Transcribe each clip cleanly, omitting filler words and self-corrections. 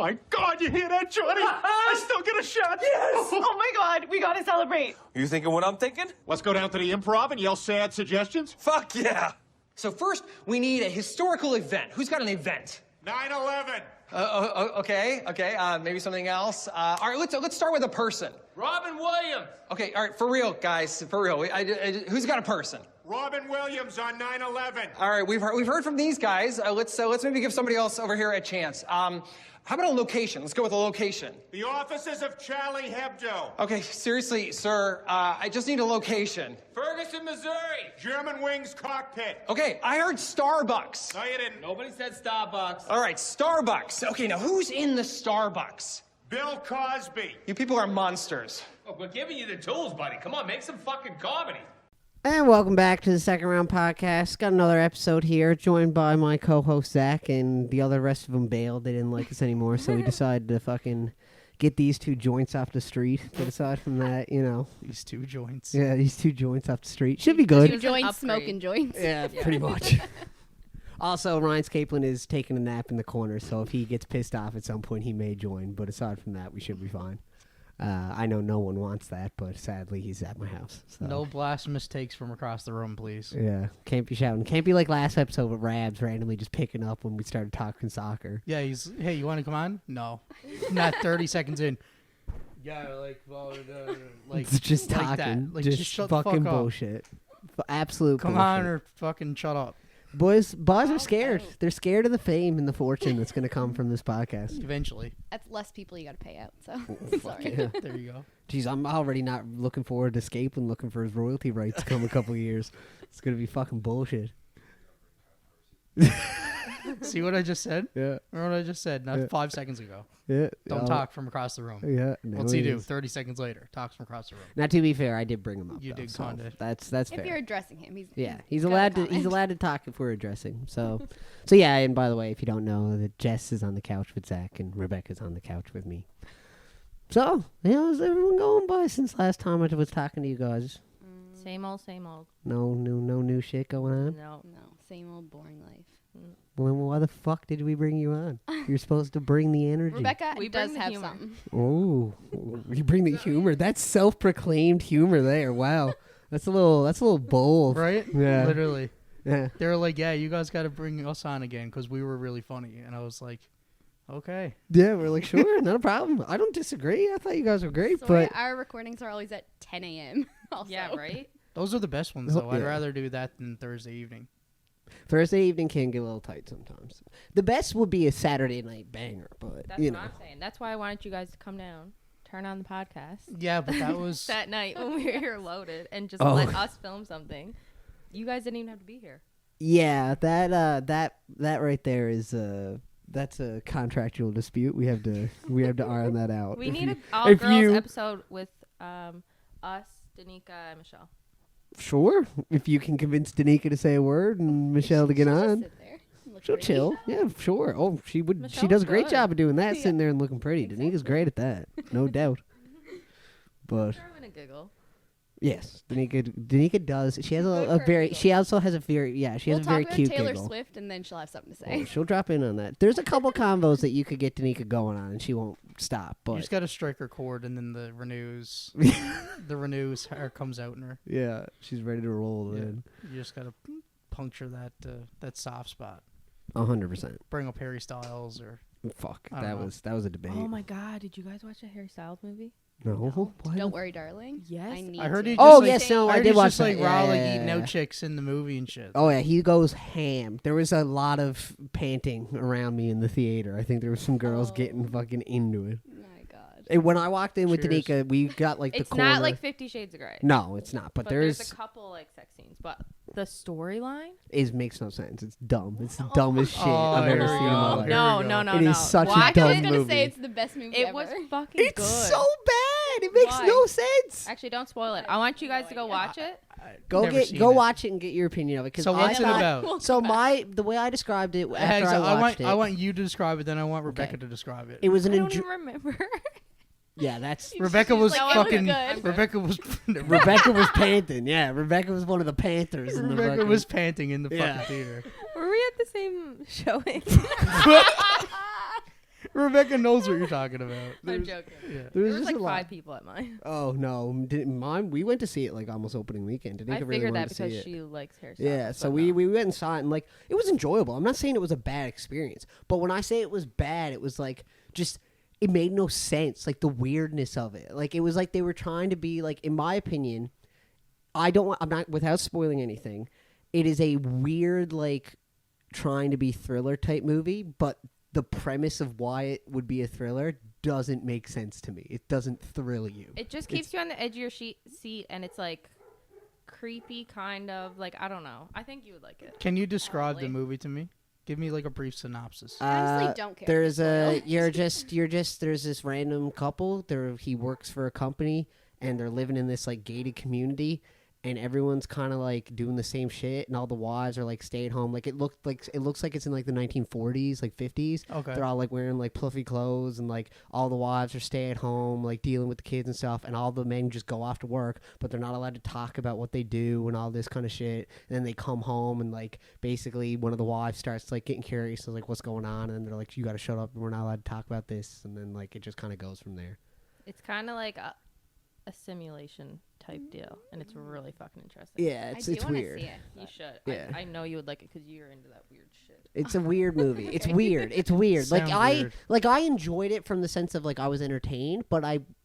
my God, you hear that, Johnny? I still get a shot. Yes! Oh my God, we gotta celebrate. You thinking what I'm thinking? Let's go down to the Improv and yell sad suggestions. Fuck yeah! So first, we need a historical event. Who's got an event? 9/11. Okay. Maybe something else. All right, let's start with a person. Robin Williams! Okay, all right, for real, guys, for real. Who's got a person? Robin Williams on 9/11. All right, we've heard from these guys. Let's maybe give somebody else over here a chance. How about a location? Let's go with a location. The offices of Charlie Hebdo. Okay, seriously, sir, I just need a location. Ferguson, Missouri! German Wings cockpit. Okay, I heard Starbucks. No, you didn't. Nobody said Starbucks. All right, Starbucks. Okay, now who's in the Starbucks? Bill Cosby. You people are monsters. Oh, we're giving you the tools, buddy. Come on, make some fucking comedy. And welcome back to the Second Round Podcast. Got another episode here, joined by my co-host Zach, and the other rest of them bailed. They didn't like us anymore, so we decided to fucking get these two joints off the street. But aside from that, you know. These two joints. Yeah, these two joints off the street. Should be good. Two joints, smoking joints. Yeah, pretty much. Also, Ryan Scapelin is taking a nap in the corner, so if he gets pissed off at some point, he may join. But aside from that, we should be fine. I know no one wants that, but sadly, he's at my house. So. No blasphemous takes from across the room, please. Yeah, can't be shouting. Can't be like last episode with Rabs randomly just picking up when we started talking soccer. Yeah, hey, you want to come on? No. Not 30 seconds in. Yeah, like It's just like talking. that. Like, just shut the fucking fuck up. bullshit. Absolute Come bullshit. on or fucking shut up. Boys are scared. They're scared of the fame and the fortune that's going to come from this podcast. Eventually. That's less people you got to pay out. So Fuck sorry. yeah. There you go. Jeez, I'm already not looking forward to Scapelin looking for his royalty rights come a couple years. It's going to be fucking bullshit. See what I just said? Yeah. Remember what I just said? Not Yeah. 5 seconds ago. Yeah. Don't talk from across the room. Yeah. What's he do? 30 seconds later. Talks from across the room. Now, to be fair, I did bring him up. You though, did so kinda. That's If fair. you're addressing him, He's got allowed a to. He's comment. allowed to talk if we're addressing. So yeah. And by the way, if you don't know, that Jess is on the couch with Zach and Rebecca's on the couch with me. So how's everyone going by since last time I was talking to you guys? Same old, same old. No new shit going on. No. No, same old boring life. Well, why the fuck did we bring you on? You're supposed to bring the energy. Rebecca We does bring the have humor. something. Oh, you bring the humor. That's self-proclaimed humor there. Wow, that's a little bold, Right? Yeah. Literally. Yeah. They were like, yeah, you guys got to bring us on again because we were really funny. And I was like, okay. Yeah, we're like, sure, not a problem. I don't disagree. I thought you guys were great, Sorry, but our recordings are always at 10 a.m. Also. Yeah, right? Those are the best ones, though. I'd Yeah. rather do that than Thursday evening. Thursday evening can get a little tight sometimes. The best would be a Saturday night banger, but That's you what know. I'm saying. That's why I wanted you guys to come down, turn on the podcast Yeah, but that was... that night when we were here loaded and just Oh. let us film something. You guys didn't even have to be here. Yeah, that right there is that's a contractual dispute. We have to iron that out. We If need you- an all if girls you- episode with us, Danica, and Michelle. Sure, if you can convince Danica to say a word and Michelle to get She'll just on. sit there and look She'll pretty. chill. Yeah, sure. Oh, she would. She Michelle's does a great good. job of doing that, Yeah. sitting there and looking pretty. Danica's great at that, no doubt. But Throw in a giggle. yes, Danica does. She has Good a for a very. giggle. She also has a very. Yeah, she has We'll a very talk cute about Taylor giggle. Swift, and then she'll have something to Oh, say. she'll drop in on that. There's a couple combos that you could get Danica going on, and she won't stop. You But just got to strike her chord, and then the renews hair comes out in her. yeah, she's ready to roll. Yeah. Then You just got to puncture that soft spot. 100%. Bring up Harry Styles or... Fuck, I don't know. that was a debate. Oh my God! Did you guys watch the Harry Styles movie? No, what? Don't worry, darling. Yes. I need I heard to. he Oh just, yes, no, I I heard did he's watch just that. like raw, like eating Yeah. out chicks in the movie and shit. Oh yeah, he goes ham. There was a lot of panting around me in the theater. I think there were some girls Oh. getting fucking into it. My God. And when I walked in with Cheers. Danica, we got like It's the corner. not like 50 Shades of Grey. No, it's not. But there's there's a couple like sex scenes, but the storyline. makes no sense. It's dumb. It's the dumbest shit Oh, I've here ever we seen in my go. life. Here No, we go. no, no, It no. is such a Watch dumb I was it. gonna movie. say it's the best movie It ever. was fucking It's good. so bad. It makes Why? no sense. Actually, don't spoil it. I want you guys to go watch it. Never seen Go it. watch it and get your opinion of it. 'Cause So what's I it thought- about? So the way I described it after Hags, I watched it, I want you to describe it, then I want Rebecca Okay. to describe it. it was an I don't enjoy. even remember. Yeah, that's Rebecca was like, "Oh, fucking. good." Rebecca was. Rebecca was panting. Yeah, Rebecca was one of the Panthers. In the Rebecca fucking- was panting in the Yeah. fucking theater. Were we at the same showing? Rebecca knows what you're talking about. I'm joking. Yeah. There was just like a lot. 5 people at mine. Oh no, mine. We went to see it like almost opening weekend. Danica I really figured wanted that to see because it. she likes hairstyles. Yeah, so but we no. went and saw it, and like it was enjoyable. I'm not saying it was a bad experience, but when I say it was bad, it was like just it made no sense. Like the weirdness of it. Like it was like they were trying to be like, in my opinion, I'm not without spoiling anything. It is a weird like trying to be thriller type movie, but the premise of why it would be a thriller doesn't make sense to me. It doesn't thrill you. It just keeps you on the edge of your seat, and it's like creepy, kind of. Like, I don't know. I think you would like it. Can you describe the Probably. movie to me? Give me like a brief synopsis. I honestly don't care. There's Spoil. you're just there's this random couple. He works for a company and they're living in this like gated community, and everyone's kind of like doing the same shit, and all the wives are like stay at home. Like it looks like it's in like the 1940s, like 50s. Okay. They're all like wearing like fluffy clothes, and like all the wives are stay at home, like dealing with the kids and stuff, and all the men just go off to work, but they're not allowed to talk about what they do and all this kind of shit. And then they come home, and like basically one of the wives starts like getting curious, like what's going on, and they're like, you got to shut up, we're not allowed to talk about this. And then like it just kind of goes from there. It's kind of like a simulation type deal, and it's really fucking interesting. Yeah, it's wanna weird. See it. You should. Yeah. I know you would like it because you're into that weird shit. It's a weird movie. It's weird. It's weird. Sounds weird. I enjoyed it from the sense of like I was entertained, but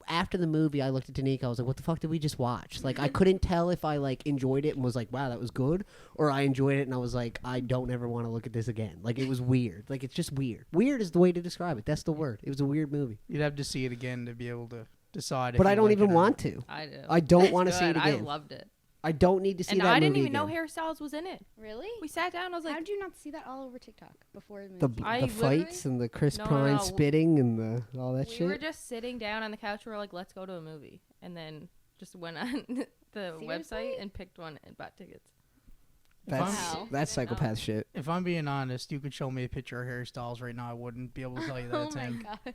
after the movie I looked at Danica, I was like, what the fuck did we just watch? Like I couldn't tell if I like enjoyed it and was like, wow, that was good, or I enjoyed it and I was like, I don't ever want to look at this again. Like it was weird. Like it's just weird. Weird is the way to describe it. That's the word. It was a weird movie. You'd have to see it again to be able to decide. If But you I don't like even it or want not. to. I do. I don't It's want to see it good. I again. loved it. I don't need to see And that I didn't movie even know again. Harry Styles was in it. Really? We sat down. I was How like, did you not see that all over TikTok before the The movie? I the literally- fights and the Chris No, Pine no. spitting and the all that we shit. were just sitting down on the couch. We were like, let's go to a movie, and then just went on the website Seriously? and picked one and bought tickets. That's Wow. that's psychopath shit. If I'm being honest, you could show me a picture of Harry Styles right now. I wouldn't be able to tell you that Oh it's my him. god.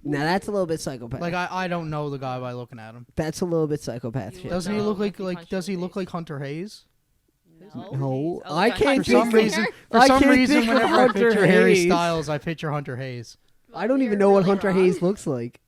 Now that's a little bit psychopath. Like I don't know the guy by looking at him. That's a little bit psychopath You shit. Doesn't he No, look if you like punch does him he in the look face. like Hunter Hayes? No. No, Oh, I God. can't For some think- reason, I can't think of whenever I Hunter picture Harry Hayes. Styles, I picture Hunter Hayes. I don't even You're know what really Hunter wrong. Hayes looks like.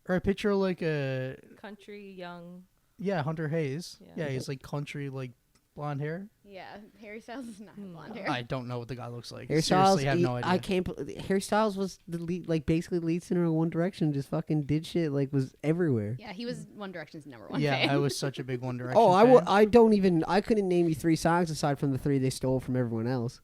Or I picture like a Country young. Hunter Hayes. Yeah. Yeah, he's like country, like blonde hair. Yeah, Harry Styles does not have blonde hair. I don't know what the guy looks like. Harry Styles, Seriously, have no idea. I can't. Harry Styles was the lead, like basically lead singer of One Direction. Just fucking did shit. Like was everywhere. Yeah, he was One Direction's #1 Yeah, fan. I was such a big One Direction Oh, fan. I don't even. I couldn't name you 3 songs aside from the 3 they stole from everyone else.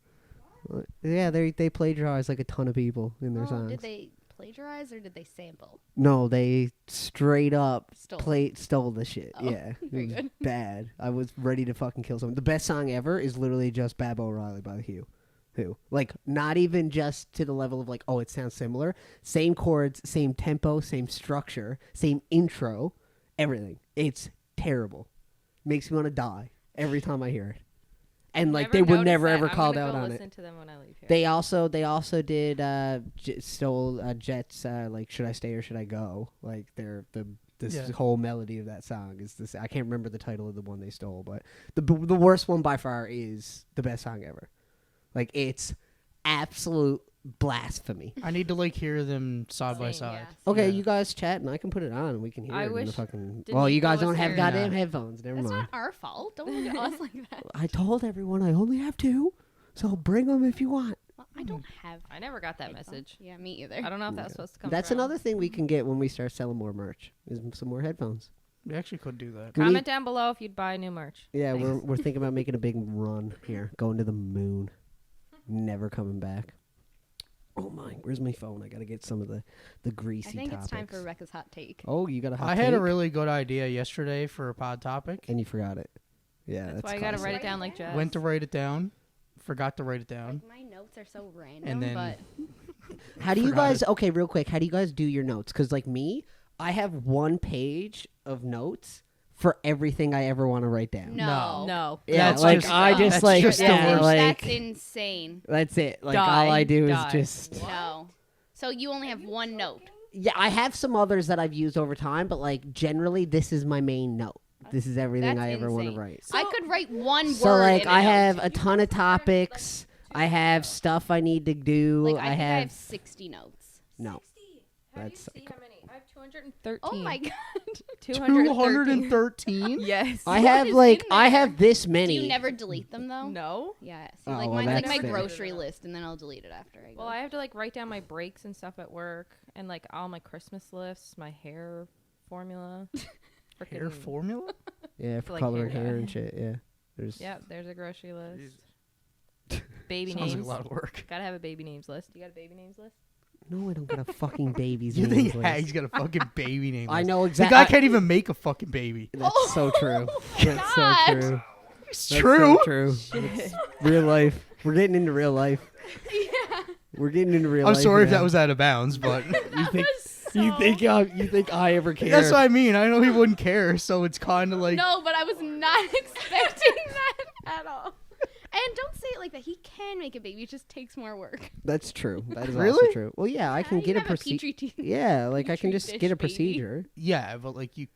Yeah, they plagiarized like a ton of people in their Well, songs. did they plagiarize or did they sample? No, they straight up Stole. stole the shit. Oh, Yeah, it very was good. bad. I was ready to fucking kill someone. The best song ever is literally just Bab O'Reilly by The Who. Like, not even just to the level of like, oh, it sounds similar. Same chords, same tempo, same structure, same intro, everything. It's terrible. Makes me want to die every time I hear it. And like, Never they were noticed never that. ever I'm called gonna out go on it. listen to them when I leave here. They also did stole Jet's like Should I Stay or Should I Go? Like this Yeah. whole melody of that song is this. I can't remember the title of the one they stole, but the worst one by far is the best song ever. Like it's absolute blasphemy. I need to like hear them side by Same, side. yeah. Okay, Yeah. you guys chat and I can put it on and we can hear I it in the wish fucking. Danica Well, you guys was don't have here. goddamn Yeah. headphones. Never That's mind. not our fault. Don't look at us like that. I told everyone I only have 2, so bring them if you want. Well, I don't have. I never got that headphones. message. Yeah, me either. I don't know if that was supposed to come. That's from. another thing we can get when we start selling more merch. Is some more headphones. We actually could do that. We Comment need- down below if you'd buy new merch. Yeah, Thanks. we're thinking about making a big run here, going to the moon, never coming back. Oh my, where's my phone? I gotta get some of the greasy I think topics. it's time for Rebecca's hot take. Oh, you got a hot I had a take? really good idea yesterday for a pod topic. and you forgot it. Yeah, That's that's why you gotta classic. write it down like Jess. Went to write it down, forgot to write it down. Like, my notes are so random, And then- but How do you Forgot guys? it. Okay, real quick. How do you guys do your notes? Because like me, I have 1 page of notes for everything I ever want to write down. no. No. Yeah, That's like just- I just that's like just the yeah, worst. like That's insane. that's it. Like Die, all I do die. is just. No. So you only have 1 note. Yeah, I have some others that I've used over time, but like generally, this is my main note. This is everything That's I ever want to insane. write. I could write 1 So word. like in a I note. have a ton of topics. I have stuff I need to do. Like I I think have. I have 60 notes. No. 60. How That's do you see how many? I have 213. Oh my god. 213? Yes. I What have is like in I there? have this Do many. you never delete them though? No. Yeah. See, Oh, like well, mine's like that's my fair. grocery list, and then I'll delete it after I go. Well, I have to like write down my breaks and stuff at work, and like all my Christmas lists, my hair formula. Hair Frickin- formula? Yeah, for like coloring hair hair dye. and shit. Yeah. There's. Yeah, there's a grocery list. Baby Sounds like names. a lot of work. Gotta have a baby names list. You got a baby names list? No, I don't got a fucking baby's You names think list. Hag's got a fucking baby name? I list? know The exactly. guy can't even make a fucking baby. That's so true. That's so God. true. It's That's true. So true. It's real life. We're getting into real life. We're getting into real I'm life. sorry if now. that was out of bounds, but You think I ever care? that's what I mean. I know he wouldn't care, so it's kind of like No, but I was not expecting that at all. And don't say it like that. He can make a baby. It just takes more work. That's true. That is also Really? true. Well, yeah, I can You get a have procedure. petri dish. Yeah, like I can petri just dish get a baby. procedure. yeah, but like you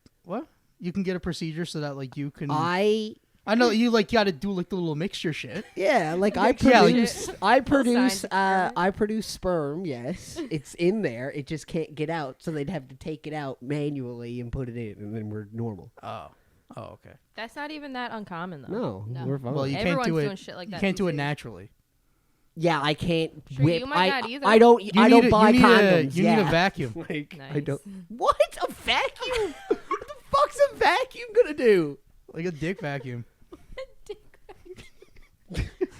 can get a procedure so that like you can. I know you like got to do like the little mixture shit. yeah, like I Yeah, like- produce. I produce. signs experiment. I produce sperm. Yes, it's in there. It just can't get out, so they'd have to take it out manually and put it in, and then we're normal. Oh, okay. That's not even that uncommon though. No. We're fine. Well, you Everyone's can't do it. doing shit like You that can't these do it days. naturally. yeah, I can't Sure, whip. you might not either. I don't. You I need don't a- buy you need condoms. You yeah. need a vacuum. Like I Nice. don't. What a vacuum? What the fuck's a vacuum gonna do? Like a dick vacuum.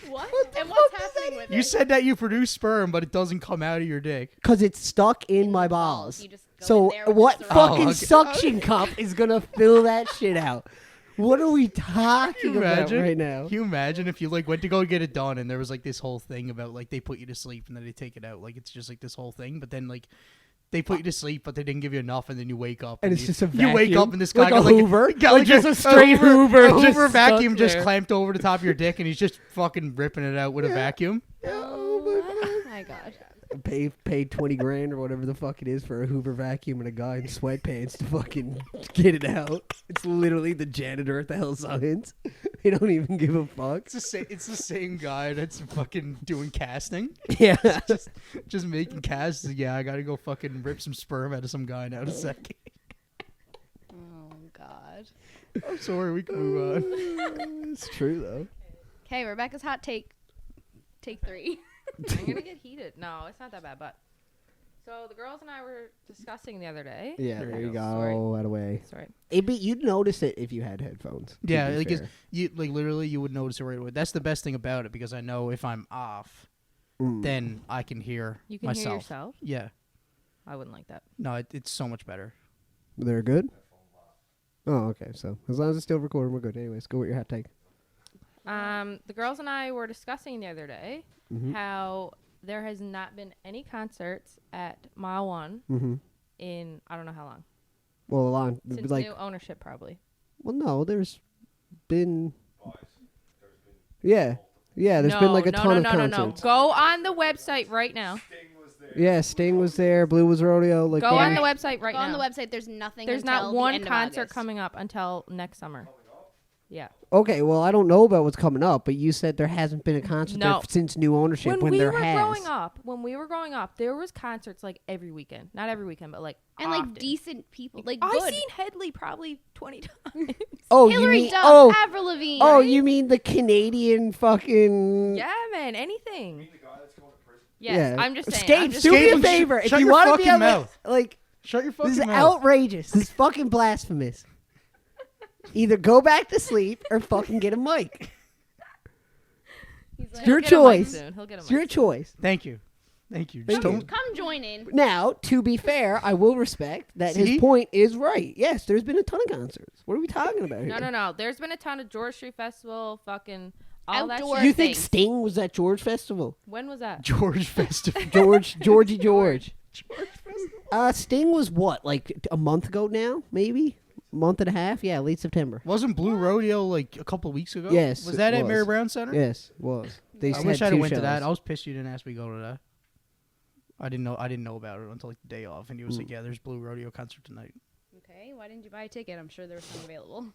What? the And what's fuck does happening with You it? said that you produce sperm, but it doesn't come out of your dick. Cause it's stuck in my balls. balls. You just go in So there with what a syringe. fucking Oh, okay. suction cup is gonna fill that shit out? What are we talking Can you about imagine? right now? Can you imagine if you like went to go get it done and there was like this whole thing about like they put you to sleep and then they take it out, like it's just like this whole thing, but then like they put you to sleep but they didn't give you enough and then you wake up And it's you, just a you wake vacuum? up and this guy Like a got like Hoover? got Like just a straight Hoover a just Hoover stuck vacuum just there. clamped over the top of your dick and he's just fucking ripping it out with a vacuum. Oh my god. Paid 20 grand or whatever the fuck it is for a Hoover vacuum and a guy in sweatpants to fucking get it out. It's literally the janitor at the Hell Science. They don't even give a fuck. It's the same guy that's fucking doing casting. Yeah. Just making casts. Yeah, I gotta go fucking rip some sperm out of some guy now in a second. Oh god. I'm sorry, we can move on. It's true though. Okay, Rebecca's hot take. Take 3. I'm gonna get heated. No, it's not that bad. But so the girls and I were discussing the other day. Yeah, there you go. Sorry. Out of way. Sorry. You'd notice it if you had headphones. to Yeah, be like fair. you like literally you would notice it right away. That's the best thing about it because I know if I'm off, Mm. then I can hear You can myself. hear yourself. Yeah, I wouldn't like that. no, it's so much better. They're good? Oh, okay. So as long as it's still recording, we're good. Anyways, go with your hot take. The girls and I were discussing the other day Mhm. how there has not been any concerts at Mile One Mm-hmm. in I don't know how long. Well, along Since like, new ownership, probably. well, no, there's been. Yeah, there's been like a ton of concerts. Go on the website right now. Yeah, Sting was there. Blue was rodeo. Like Go what on we- the website right Go now. on the website. There's nothing. There's until not the one end of concert August. coming up until next summer. Yeah. Okay, well, I don't know about what's coming up, but you said there hasn't been a concert there No. since new ownership. When we there were has. when we were growing up, there was concerts like every weekend. Not every weekend, but like And often. like decent people, like I've good. seen Headley probably 20 times. Oh, Hillary you mean Duff, Avril Lavigne. oh, right? you mean the Canadian fucking? Yeah, man, anything. Yes, Yeah. I'm just saying. Escape, I'm just do me a Escape, favor. If shut you your want to be fucking on the, mouth. like, Shut your this fucking is mouth. outrageous. This is fucking blasphemous. Either go back to sleep or fucking get a mic. He's like, Your He'll get a mic choice. soon. He'll get a It's mic your soon. choice. Thank you. Just Thank you. don't. come join in. Now, to be fair, I will respect that See? his point is right. Yes, there's been a ton of concerts. What are we talking about here? No. There's been a ton of George Street Festival, fucking all Outdoor that You shit. think thing. Sting was at George Festival? When was that? George Festival. Georgie George. Sting was what, like a month ago now? Maybe? A month and a half? Yeah, late September. Wasn't Blue Rodeo like a couple weeks ago? Yes, Was that it at Mary was. Brown Center? Yes, was. They I had wish I'd two have went to shows. that. I was pissed you didn't ask me to go to that. I didn't know about it until like the day off, and he was like, "Yeah, there's Blue Rodeo concert tonight." Okay, why didn't you buy a ticket? I'm sure there was some available.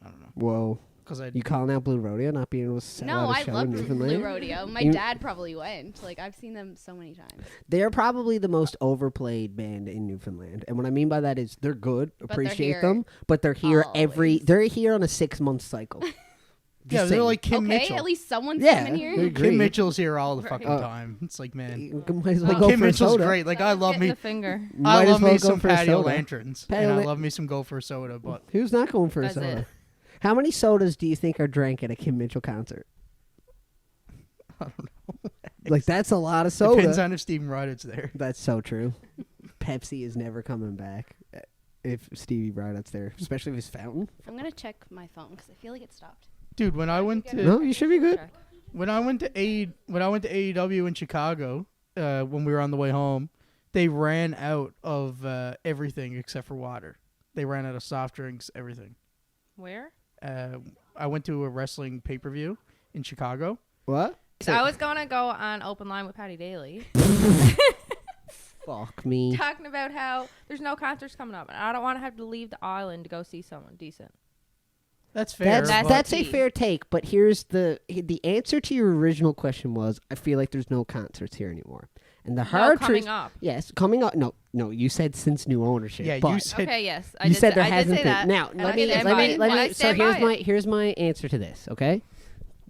I don't know. Whoa. because I. You calling out Blue Rodeo not being able to sell No, out a I show love in Blue Newfoundland? Rodeo. My You- dad probably went. Like, I've seen them so many times. They're probably the most overplayed band in Newfoundland, and what I mean by that is they're good, they're appreciate here them, but they're here always. they're here on a 6-month cycle. Yeah, Just they're saying. like Kim Okay, Mitchell. at least someone's Yeah, coming here. we agree. Kim Mitchell's here all the Right. fucking time. It's like, man. You might as well Oh, go Kim for a Mitchell's soda. great. Like, I love Getting me. the finger. Might I as love well me go some for a patio soda. lanterns, Patio and I la- love me some Gopher soda. But Who's not going for a That's soda? it. How many sodas do you think are drank at a Kim Mitchell concert? I don't know. Like, that's a lot of soda. Depends on if Steven Ryder's there. That's so true. Pepsi is never coming back if Stevie Braddock's there, especially if it's fountain. I'm going to check my phone because I feel like it stopped. Dude, when I went to No, you should be good. when I went to AEW in Chicago, when we were on the way home, they ran out of everything except for water. They ran out of soft drinks, everything. Where? I went to a wrestling pay-per-view in Chicago. What? I was gonna go on Open Line with Patty Daly, Fuck me. talking about how there's no concerts coming up, and I don't want to have to leave the island to go see someone decent. That's fair. That's but- that's a fair take, but here's the answer to your original question was I feel like there's no concerts here anymore. And the hard coming truth, up. yes, coming up. No, you said since new ownership. Yeah, but you said Okay, yes, you said there I did hasn't say been. that. Now And let I me stand by it. And I so stand here's by it. here's my answer to this. Okay,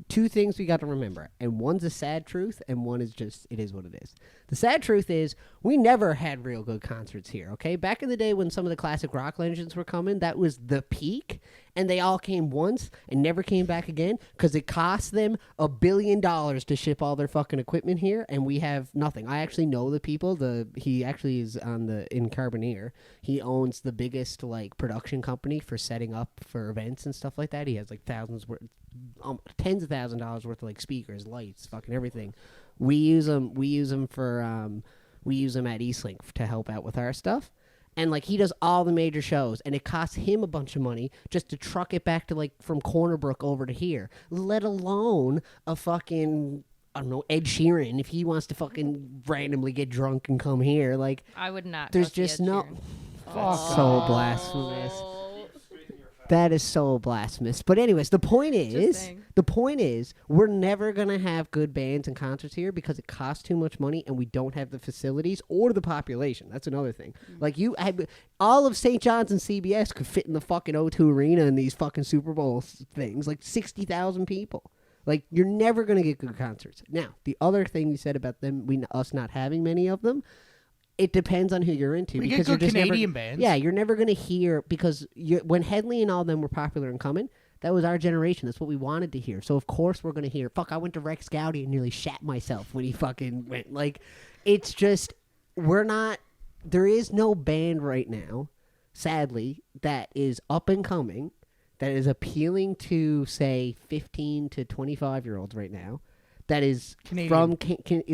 two things we got to remember, and one's a sad truth, and one is just it is what it is. The sad truth is we never had real good concerts here. Okay, back in the day when some of the classic rock legends were coming, that was the peak, and they all came once and never came back again because it cost them $1 billion to ship all their fucking equipment here, and we have nothing. I actually know the people. He actually is in Carboneer. He owns the biggest like production company for setting up for events and stuff like that. He has like tens of thousands of dollars worth of like speakers, lights, fucking everything. We use them at Eastlink to help out with our stuff. And like he does all the major shows, and it costs him a bunch of money just to truck it back to like from Corner Brook over to here. Let alone a fucking I don't know Ed Sheeran if he wants to fucking randomly get drunk and come here. Like I would not. there's go see just Ed no. Sheeran. So blasphemous. That is so blasphemous. But anyways, the point is, we're never gonna have good bands and concerts here because it costs too much money, and we don't have the facilities or the population. That's another thing. Like all of St. John's and CBS could fit in the fucking O2 Arena and these fucking Super Bowl things, like 60,000 people. Like you're never gonna get good concerts. Now, the other thing you said about us not having many of them. It depends on who you're into. We because get good you're just Canadian never, bands. Yeah, you're never going to hear because when Headley and all them were popular and coming, that was our generation. That's what we wanted to hear. So of course we're going to hear. Fuck, I went to Rex Gowdy and nearly shat myself when he fucking went. Like, it's just we're not. There is no band right now, sadly, that is up and coming, that is appealing to say 15 to 25-year-olds right now. That is Canadian. from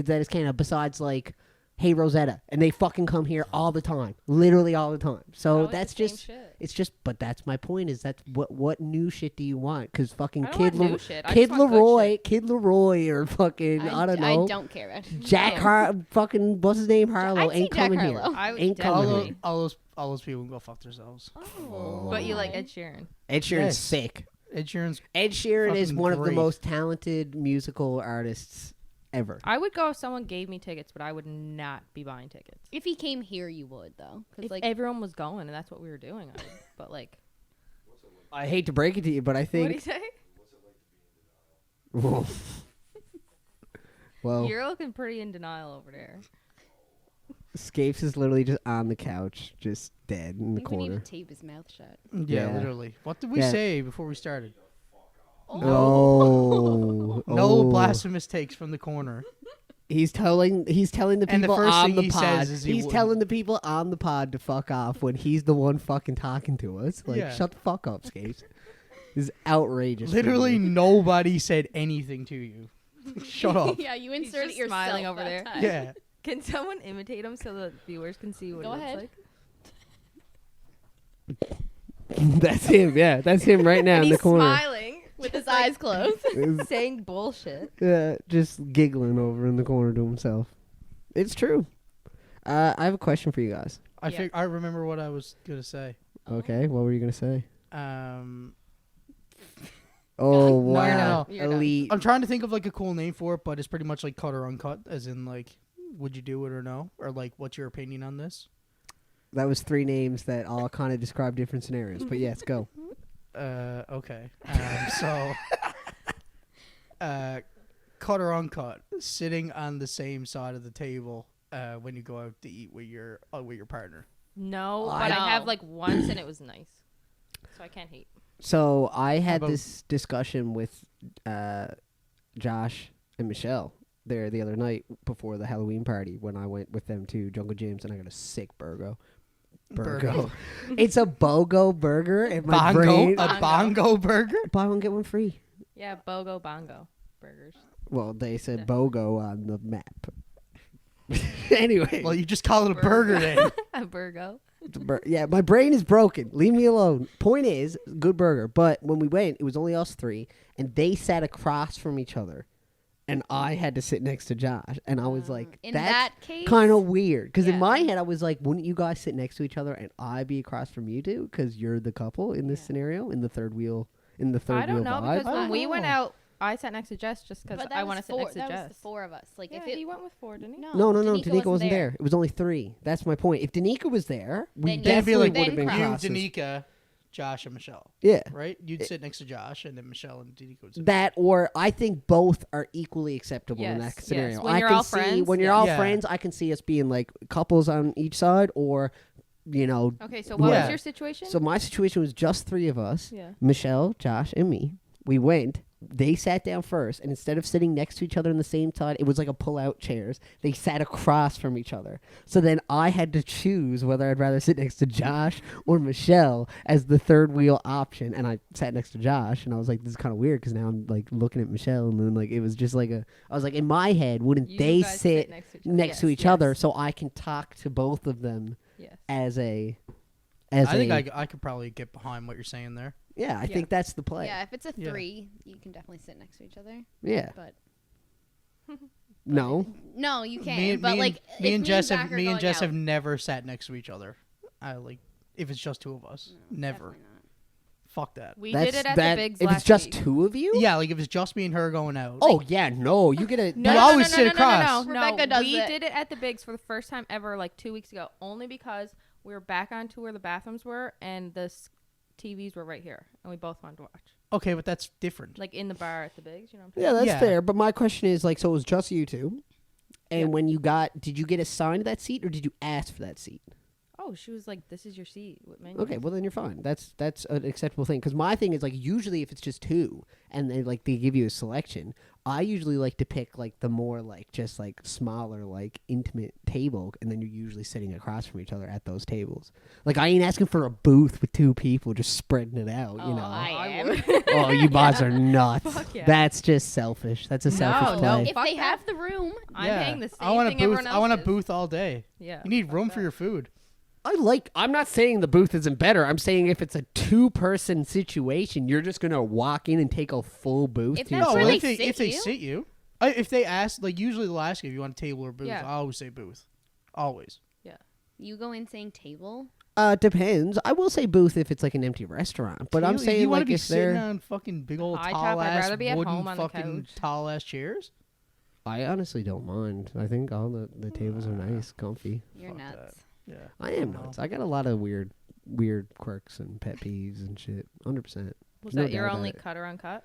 that is Canada. Besides like. Hey Rosetta, and they fucking come here all the time, literally all the time. So Always that's the same just, shit. it's just. But that's my point. Is that's what new shit do you want? Because fucking I don't want new shit. I just want good Leroy, or fucking I don't know. I don't care about it. Jack fucking what's his name Harlow I'd see ain't Jack coming Harlow. here. I would Ain't definitely- coming all here. those all those people can go fuck themselves. But you like Ed Sheeran. Ed Sheeran's Yes. sick. Ed Sheeran's Ed Sheeran is fucking one of the great. most talented musical artists ever. I would go if someone gave me tickets, but I would not be buying tickets. If he came here, you would though, because If like everyone was going and that's what we were doing, I would. But like, I hate to break it to you, but I what do you think. say? Well, You're looking pretty in denial over there. Scapes is literally just on the couch, just dead in I the think we need corner. to tape his mouth shut. yeah, Yeah. literally. What did we Yeah. say before we started? Oh, No oh. blasphemous takes from the corner. He's telling the And the people first on thing the he pod. says is he He's wouldn't. telling the people on the pod to fuck off when he's the one fucking talking to us. Like, Yeah. shut the fuck up, Scapes. This is outrageous. Literally nobody said anything to you. Shut up. Yeah, you He's inserted just yourself smiling over that there. time. Yeah. Can someone imitate him so the viewers can see what Go it looks ahead. like? That's him. Yeah, that's him right now And in the he's corner. smiling With his eyes closed. saying bullshit. Just giggling over in the corner to himself. It's true. I have a question for you guys. I remember what I was gonna say. Okay, what were you gonna say? Oh No, wow, no, You're done. elite. I'm trying to think of like a cool name for it, but it's pretty much like cut or uncut, as in like, would you do it or no, or like, what's your opinion on this? That was 3 names that all kind of describe different scenarios. But yes, go. Okay. So, cut or uncut, sitting on the same side of the table when you go out to eat with your partner. No, Oh, but no. I have like once and it was nice, so I can't hate. So I had about- this discussion with Josh and Michelle there the other night before the Halloween party when I went with them to Jungle Jim's and I got a sick burger. Burgo. It's a BOGO burger and my Bongo, brain. a bongo burger. Buy one get one free. Yeah, Bogo Bongo burgers. Well, they said BOGO on the map. Anyway, Well, you just call it a burger then. A burgo. yeah, my brain is broken. Leave me alone. Point is, good burger. But when we went, it was only us 3, and they sat across from each other, and I had to sit next to Josh, and I was like, In that's that case, kind of weird. Because in yeah. my head, I was like, wouldn't you guys sit next to each other, and I be across from you two? Because you're the couple in this scenario, in the third wheel, I don't know vibe. because when we went out, I sat next to Jess just because but I want to sit next to that Jess. was the 4 of us. Like Yeah, if it, he went with 4, didn't he? No, Danica wasn't there. there. It was only 3. That's my point. If Danica was there, we Then Then it'd be definitely like would have been then you, crosses. Danica, Josh, and Michelle. Yeah. Right? You'd sit next to Josh, and then Michelle and Danica would sit. That or I think both are equally acceptable in Yes, that yes. scenario. When I you're can all see friends, when you're yeah. all Yeah. friends, I can see us being like couples on each side, or Okay, so what Yeah. was your situation? So my situation was just 3 of us: yeah. Michelle, Josh, and me. We went. They sat down first, and instead of sitting next to each other on the same side, it was like a pull-out chairs. They sat across from each other. So then I had to choose whether I'd rather sit next to Josh or Michelle as the third wheel option. And I sat next to Josh, and I was like, "This is kind of weird," because now I'm like looking at Michelle, and then like it was just like I was like, in my head, wouldn't You they guys sit next to each other. next to each other Yes. so I can talk to both of them Yes. as I a think I could probably get behind what you're saying there. yeah. I Yeah. think that's the play. Yeah, if it's a Yeah. 3, you can definitely sit next to each other. Yeah. But No. no, you can't. Me, but me like and, me if and Jess Zach have are me and going Jess out, have never sat next to each other. I like if it's just 2 of us. Never. definitely not. Fuck that. We That's did it at that. the Bigs If last it's just week. 2 of you. Yeah, like if it's just me and her going out. Oh yeah, no. You get a No, You no, always no, sit no, across. No, no, Rebecca does we it. did it at the Bigs for the first time ever, like 2 weeks ago, only because we were back onto where the bathrooms were and the TVs were right here, and we both wanted to watch, Okay, but that's different. like in the bar at the Bigs. You know what I'm Yeah, that's Yeah. fair. But my question is like, so it was just you two, and Yeah. when you did you get assigned that seat or did you ask for that seat? Oh, she was like, "This is your seat." What menu? Okay, well then you're fine. That's an acceptable thing. Because my thing is like usually if it's just 2 and they give you a selection, I usually like to pick like the more like just like smaller like intimate table, and then you're usually sitting across from each other at those tables. Like I ain't asking for a booth with 2 people just spreading it out. You Oh, know. I am. Oh, you bots are nuts. Fuck yeah. That's just selfish. That's a selfish no. play. If Fuck they that. have the room, I'm yeah. paying the same I want a thing booth. everyone else I want a is. booth all day. Yeah. You need fuck room that. for your food. I'm not saying the booth isn't better. I'm saying if it's a 2-person situation, you're just gonna walk in and take a full booth. If to that's No, where yourself. they if they sit you? sit you, if they ask, like usually they'll ask you if you want a table or booth. Yeah. I always say booth, always. you go in saying table. Depends. I will say booth if it's like an empty restaurant, but I'm You- saying you wanna like be if sitting they're. on fucking big old High tall top, I'd ass rather be at wooden home on the fucking couch. tall ass chairs. I honestly don't mind. I think all the tables are nice, comfy. You're Fuck nuts. Yeah, I am know. nuts. I got a lot of weird quirks and pet peeves and shit. 100%. Was No that your doubt only about it. cut or uncut?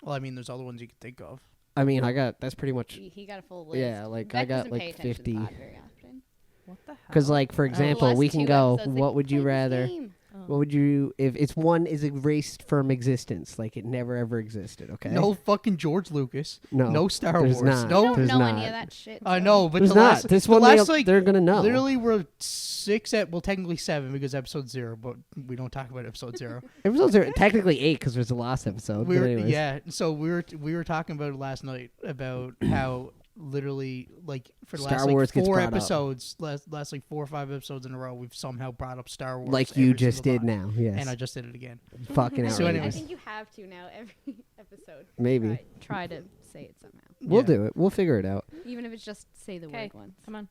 Well, I mean, there's other ones you can think of. I mean, that's pretty much. He got a full list. Yeah, like Beck I got doesn't pay like attention to the 50. pod very often. What the hell? Because like for The example, last we can 2 go. episodes, like, What would you "Play this rather? game." What would you if it's one is erased from existence, like it never ever existed? Okay. No fucking George Lucas. No. No Star there's Wars. not. I No. don't There's know not. any of that shit. I so- know, but There's the not. last, This the one last, they're gonna know. Literally, we're 6 at technically 7 because episode 0, but we don't talk about episode 0. Episodes are technically 8 because there's the last episode. we but were anyways. yeah. So we were talking about it last night about how literally like for the Star last Wars like gets 4 brought up. episodes, last like 4 or 5 episodes in a row, we've somehow brought up Star Wars. Like you every just single did time. now. Yes. And I just did it again. Fucking So outrageous. anyways. I think you have to now every episode. Maybe. Try to say it somehow. We'll Yeah. do it. We'll figure it out. Even if it's just say the 'Kay. word once. Come on.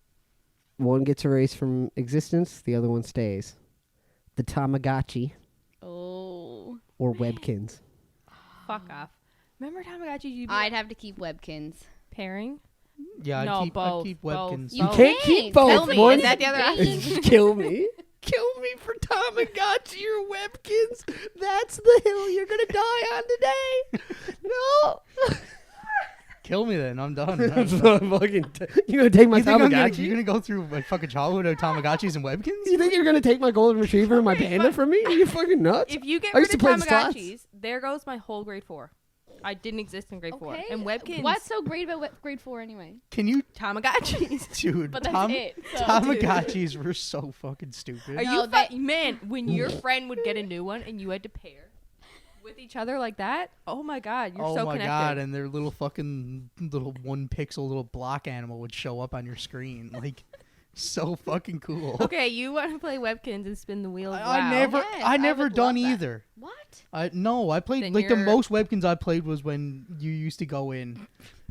One gets erased from existence, the other one stays. The Tamagotchi Oh. or Webkins. fuck off. Remember Tamagotchi? I'd have to keep Webkins. Pairing. Yeah, No, I'd both, keep both. Webkins. You can't keep both, Kill me. boy. Is that the other option? Kill me. Kill me for Tamagotchi or Webkins. That's the hill you're gonna die on today. No. Kill me then. I'm done. You're gonna take my You think Tamagotchi? you're gonna go through my fucking childhood of Tamagotchis and Webkins? You think you're gonna take my golden retriever and my panda from me? Are you fucking nuts? If you get I rid used of to play the slots. Tamagotchis, there goes my whole grade 4. I didn't exist in grade 4. And Webkins. What's so great about grade 4 anyway? Can you, Tamagotchis? dude? But that's it. So. Tamagotchis were so fucking stupid. Are No, you that- man? When your friend would get a new one and you had to pair with each other like that, oh my god, you're so oh my connected. god! And their little fucking little 1 pixel little block animal would show up on your screen, like so fucking cool. Okay, you want to play Webkins and spin the wheel? I never, Yes, I I never would done love that. either. What? I played Then like the you're- most Webkins I played was when you used to go in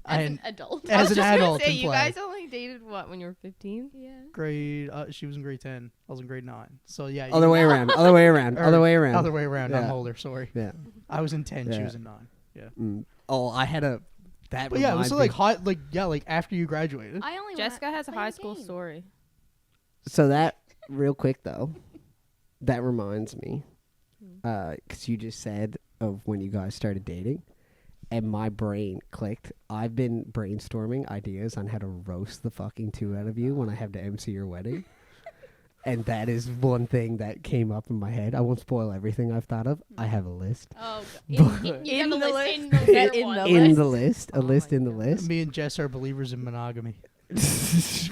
As and an adult. as an adult Say, and you play. guys only dated what when you were 15? Yeah. Grade, she was in grade 10. I was in grade 9. So yeah, Other way around. Other way around. or Other way around. Other way around. I'm Yeah. older. Sorry. Yeah. I was in 10. She Yeah. was in 9. Yeah. Oh, I had a. That. But yeah, it was reminds so, me- like high, like after you graduated. I only Jessica has a play high the school game. story. So that real quick though, that reminds me, because you just said of when you guys started dating, and my brain clicked. I've been brainstorming ideas on how to roast the fucking two out of you when I have to MC your wedding, and that is one thing that came up in my head. I won't spoil everything I've thought of. I have a list. Oh, But- you In got the a list list. in the better In one. the In list? the list, a Oh list my in the God. list. Me and Jess are believers in monogamy.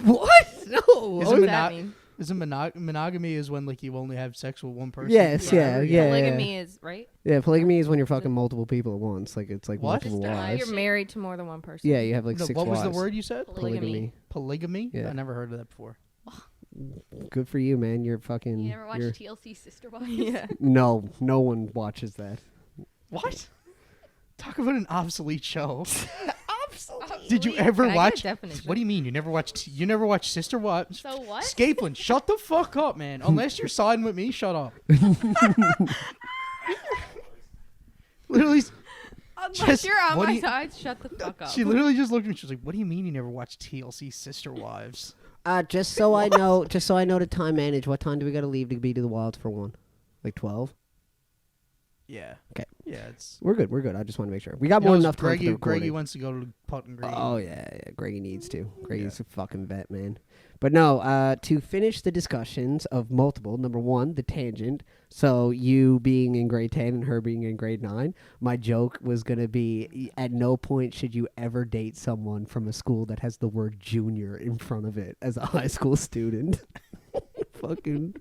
What? No. What Isn't does that mean? Isn't monogamy is when like you only have sex with one person? Yes, yeah, yeah. Polygamy is right. Yeah, polygamy is when you're fucking multiple people at once. Like it's like What? multiple Sister wives. You're married to more than one person. Yeah, you have like No, 6 what was the wives. word you said? Polygamy. Polygamy? Yeah. I never heard of that before. Good for you, man. You're fucking. You never watched you're- TLC Sister Wives? Yeah. No, no one watches that. What? Talk about an obsolete show. Obsolete. Did you ever Can I get a watch? definition? What do you mean? You never watched? You never watched Sister Wives? So what? Scapeland, shut the fuck up, man. Unless you're siding with me, shut up. Literally, Unless Just- you're on what do my you- side, shut the fuck up. she literally just looked at me. She was like, "What do you mean you never watched TLC Sister Wives?" Just so I know, to time manage. What time do we got to leave to be to the Wilds for one? Like 12. Yeah. 'Kay. Yeah, it's We're good. We're good. I just want to make sure we got you more know, than enough time for the Greggy recording. wants to go to Putnam Green. Oh yeah. Greggy needs to. Greggy's a fucking vet, man. But no, to finish the discussions of multiple, number one, the tangent. So you being in grade 10 and her being in grade 9, my joke was gonna be: at no point should you ever date someone from a school that has the word junior in front of it as a high school student. Fucking.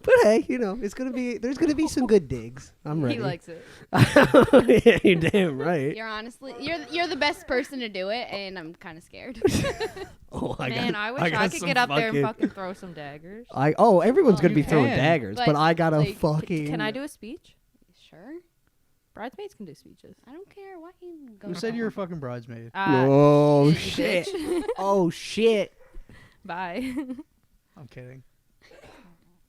But hey, there's gonna be some good digs. I'm ready. He likes it. Yeah, you're damn right. You're the best person to do it, and I'm kind of scared. Oh, Man, I wish I could get up there and fucking throw some daggers. Everyone's gonna you be throwing can, daggers, but but, I gotta like, fucking. Can I do a speech? Sure. Bridesmaids can do speeches. I don't care what you go. Who said you're a fucking bridesmaid? Oh you shit! bitch. Oh shit! Bye. I'm kidding.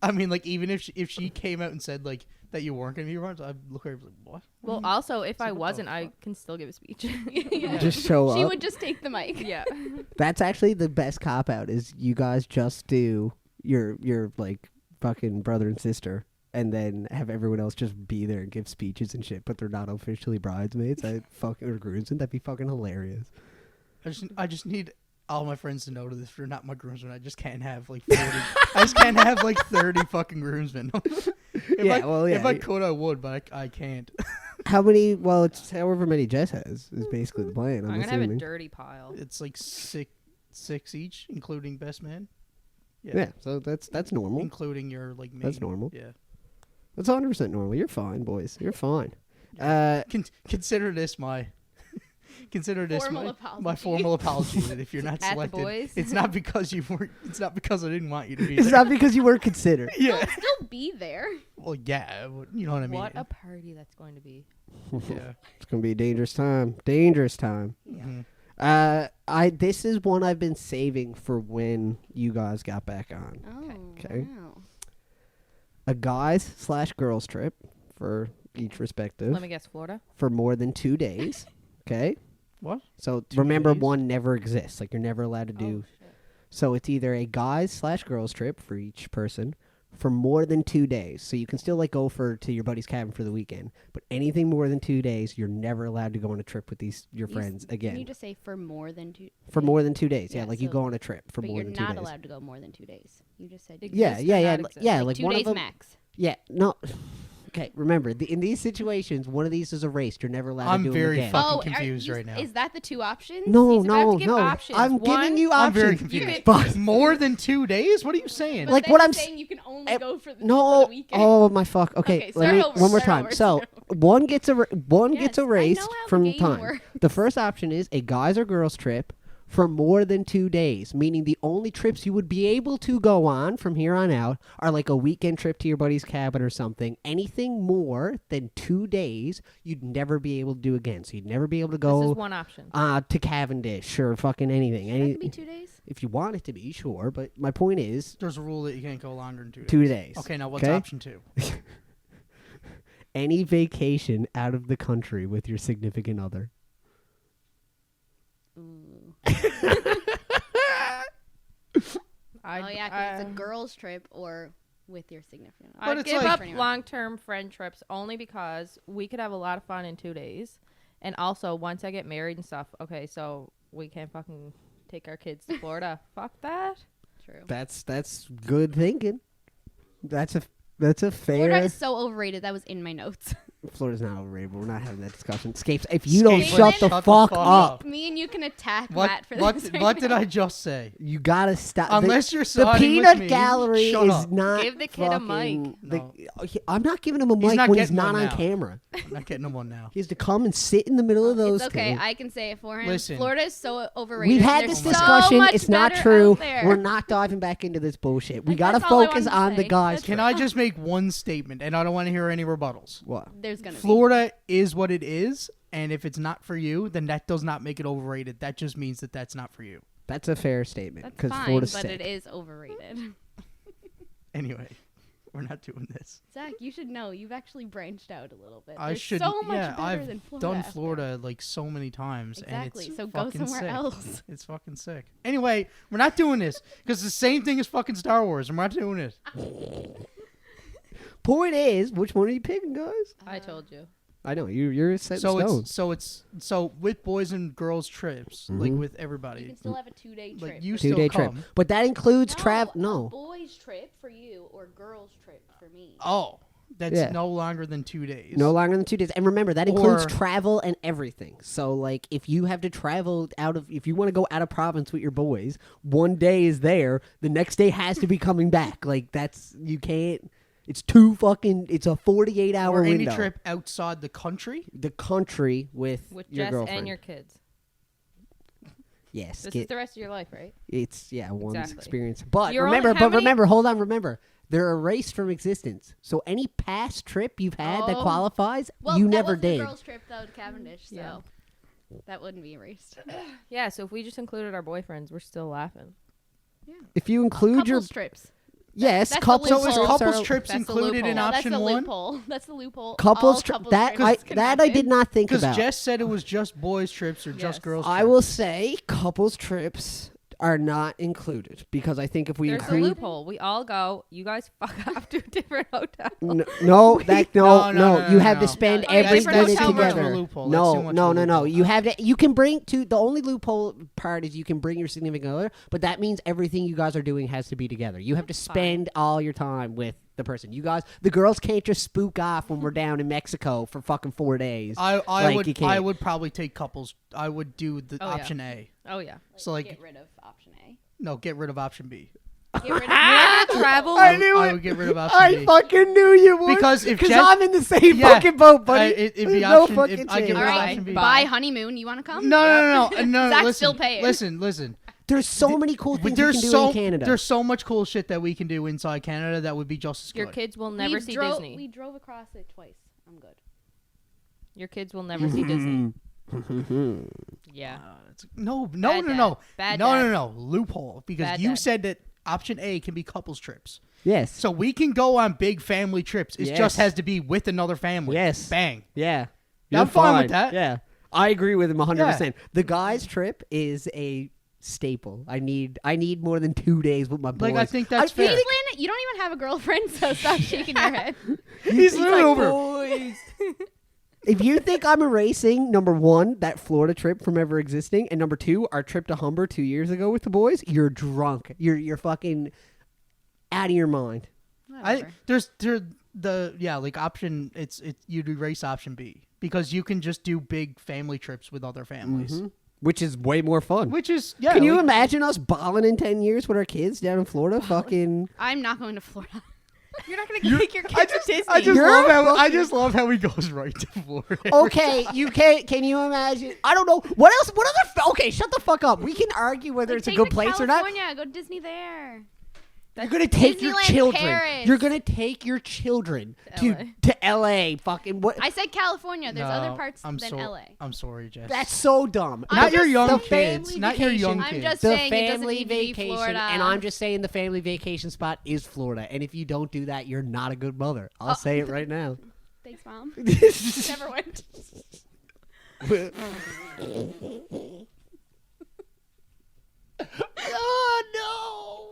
I mean, like, even if she came out and said like that you weren't gonna be your I'd look at her and be like, what? Well, also, if I what the wasn't, I fuck? can still give a speech. Yeah. Just show She up. would just take the mic. yeah. That's actually the best cop out. Is you guys just do your like fucking brother and sister, and then have everyone else just be there and give speeches and shit, but they're not officially bridesmaids. Or groomsmen. That'd be fucking hilarious. I just need all my friends to know to this. If you're not my groomsmen, I just can't have like 40. I just can't have like 30 fucking groomsmen. If I could, I would, but I can't. How many? Well, it's however many Jess has is basically the plan. I'm I'm gonna have a assuming. dirty pile. It's like six each, including best man. Yeah, so that's normal. Including your like. That's main- normal. Yeah. That's 100% normal. You're fine, boys. You're fine. Consider this my. Consider this Formal my apology. formal apology that if you're not At the selected, boys? it's not because you were. It's not because I didn't want you to be It's there. not because you weren't considered. Yeah. You'll still be there. Well, yeah. You know what I mean. What a party that's going to be. Yeah. It's gonna be a dangerous time. Dangerous time. Mhm. This is one I've been saving for when you guys got back on. Oh. Okay. Wow. A guys/girls trip for each respective Let me guess, Florida. for more than 2 days. Okay? What? So 2 remember, days? one never exists. Like, you're never allowed to Oh, do. shit. So it's either a guys/girls trip for each person for more than 2 days. So you can still like go to your buddy's cabin for the weekend, but anything more than 2 days, you're never allowed to go on a trip with your friends again. Can you just say for more than 2? For more than 2 days, yeah. Yeah, Like you so- go on a trip for But more you're than 2 not days. allowed to go more than 2 days. You just said Exist Yeah, or yeah, yeah, not l- exist? yeah. like Like 2 one days of them. max. Yeah, no. Okay, remember in these situations, one of these is erased. You're never allowed I'm to do very them again. fucking confused right now. Is that the 2 options? No, He's about no, to give no. options. I'm One, giving you I'm options. very confused. But More than 2 days? What are you saying? But like then what he's I'm s- saying you can only eh, go for the, no. for the weekend. Oh my fuck. Okay, Okay, let start me over, one more start time. over, So start one gets Yes, I know erased how the from game time. works. The first option is a guys or girls trip for more than 2 days, meaning the only trips you would be able to go on from here on out are like a weekend trip to your buddy's cabin or something. Anything more than 2 days, you'd never be able to do again. So you'd never be able to This is go one option. to Cavendish or fucking anything. That could be 2 days. If you want it to be, sure. But my point is There's a rule that you can't go longer than 2 days. 2 days. Okay, now what's okay? option 2? Any vacation out of the country with your significant other. Ooh. I'd, Oh yeah, 'cause it's a girls' trip or with your significant other. I'd it's give like- up For anyone. long-term friend trips only because we could have a lot of fun in 2 days. And also, once I get married and stuff, okay, so we can't fucking take our kids to Florida. Fuck that. True. That's good thinking. That's a fair. Florida is so overrated. That was in my notes. Florida's not overrated, but we're not having that discussion. Scapes, if you don't Scapes, shut the fuck up, Me and you can attack What, Matt for what, this. right what did now. I just say? you gotta stop. Unless you're the siding with peanut me, gallery shut is up. not. Give the kid a fucking- mic. No. I'm not giving him a He's mic not when he's getting not one on now. camera. I'm not getting them one now. He has to come and sit in the middle of those It's okay. two. I can say it for him. Listen. Florida is so overrated. We had There's this so discussion. much It's not better true. out there. We're not diving back into this bullshit. We Like, gotta that's all I focus wanted to on the say. guys. That's Can I just make one statement, and I don't want to hear any rebuttals? What? There's gonna Florida is what it is, and if it's not for you, then that does not make it overrated. That just means that that's not for you. That's a fair statement. That's Because fine, Florida's but sick. it is overrated. Anyway, we're not doing this. Zach, you should know. You've actually branched out a little bit. I There's should. so much yeah, better I've than Florida. done out there. Florida like so many times, Exactly. and it's So go fucking somewhere sick. else. It's fucking sick. Anyway, we're not doing this because it's the same thing as fucking Star Wars, and we're not doing it. Point is, which one are you picking, guys? I told you. I know you're set in So stone. so with boys and girls trips, like Mhm. with everybody. You can still have a 2-day trip. Like you for still 2-day come. trip, but that includes travel. a No, boys trip for you or girls trip for me. Oh, that's Yeah. no longer than 2 days. no longer than 2 days. And remember, that includes Or- travel and everything. So, like, if you have to travel if you want to go out of province with your boys, 1 day is there. The next day has to be coming back. Like, you can't. It's it's a 48-hour or window. any trip outside the country. The country with With your Jess girlfriend. and your kids. yes, This is the rest of your life, right? it's one's Exactly. experience. But You're only- remember, how many- hold on, remember. They're erased from existence. So any past trip you've had that Oh. qualifies, Well, you that never was did. the girls trip though to Cavendish, so Yeah. that wouldn't be erased. Yeah, so if we just included our boyfriends, we're still laughing. If you include your Couples trips. yes, that's the couples So is loophole. couples are- trips That's the included in loophole. No, that's option the one? loophole. That's the loophole. couples All tri- couples that trips can that I did happen. not think Because about. Jess said it was just boys trips or Yes. just girls. I trips. will say couples trips are not included because I think if we There's a include loophole. We all go. You guys fuck off to a different hotel. no, No, you have no. to spend Oh, yeah, every different minute hotel room. together. Too much of a loophole. That's too No, much of no, a no, no. loophole. You have to. You can bring to the only loophole part is you can bring your significant other, but that means everything you guys are doing has to be together. You have to spend all your time with the person. You guys, the girls can't just spook off when we're down in Mexico for fucking 4 days. I Like, you can't. I would probably take couples. I would do the Oh, yeah. option A. Oh yeah. So like Get rid of option A. no, get rid of option B. Get rid of Travel. I knew I it. would get rid of option I B. fucking knew you would. Because if Because Jen- I'm in the same Yeah. fucking boat, buddy. It'd be There's no option- fucking if I get chance. rid All of right, option B. bye honeymoon. You want to come? No. Zach's listen, still paying. Listen. There's so many cool things you There's can do so in Canada. there's so much cool shit that we can do inside Canada that would be just as good. Your kids will never see Disney. We drove across it twice. I'm good. Your kids will never see Disney. Yeah. No. Bad dad. Bad dad. No. Loophole. Because Bad you dad. said that Option A can be couples trips. Yes. So we can go on big family trips. It Yes. just has to be with another family. Yes. Bang. Yeah. I'm fine with that. Yeah. I agree with him 100%. The guys' trip is a staple. I need more than 2 days with my boys. Like, I think that's fair. Caitlin, you don't even have a girlfriend, so stop shaking your head. He's literally over. Boys. If you think I'm erasing, number one, that Florida trip from ever existing, and number two, our trip to Humber 2 years ago with the boys, you're drunk. You're fucking out of your mind. There's like option. It's you'd erase option B because you can just do big family trips with other families, Mm-hmm. Which is way more fun. which is Can you imagine us balling in 10 years with our kids down in Florida? Fucking. I'm not going to Florida. You're not gonna take your kids to Disney. I just love how he goes right to Florida. Okay, you can't. Can you imagine? I don't know. What else? What other? Okay, shut the fuck up. We can argue whether it's a Take good to place or not. California, go to Disney there. You're gonna take your Disneyland children. Paris. You're gonna take your children to LA. Fucking what? I said California. There's other parts than LA. I'm sorry, Jess. That's so dumb. not your young the kids. family Not your young vacation- I'm kids. just The saying it doesn't family need to be vacation, Florida. and I'm just saying the family vacation spot is Florida. And if you don't do that, you're not a good mother. I'll say it right now. Thanks, Mom. Never went. Oh no!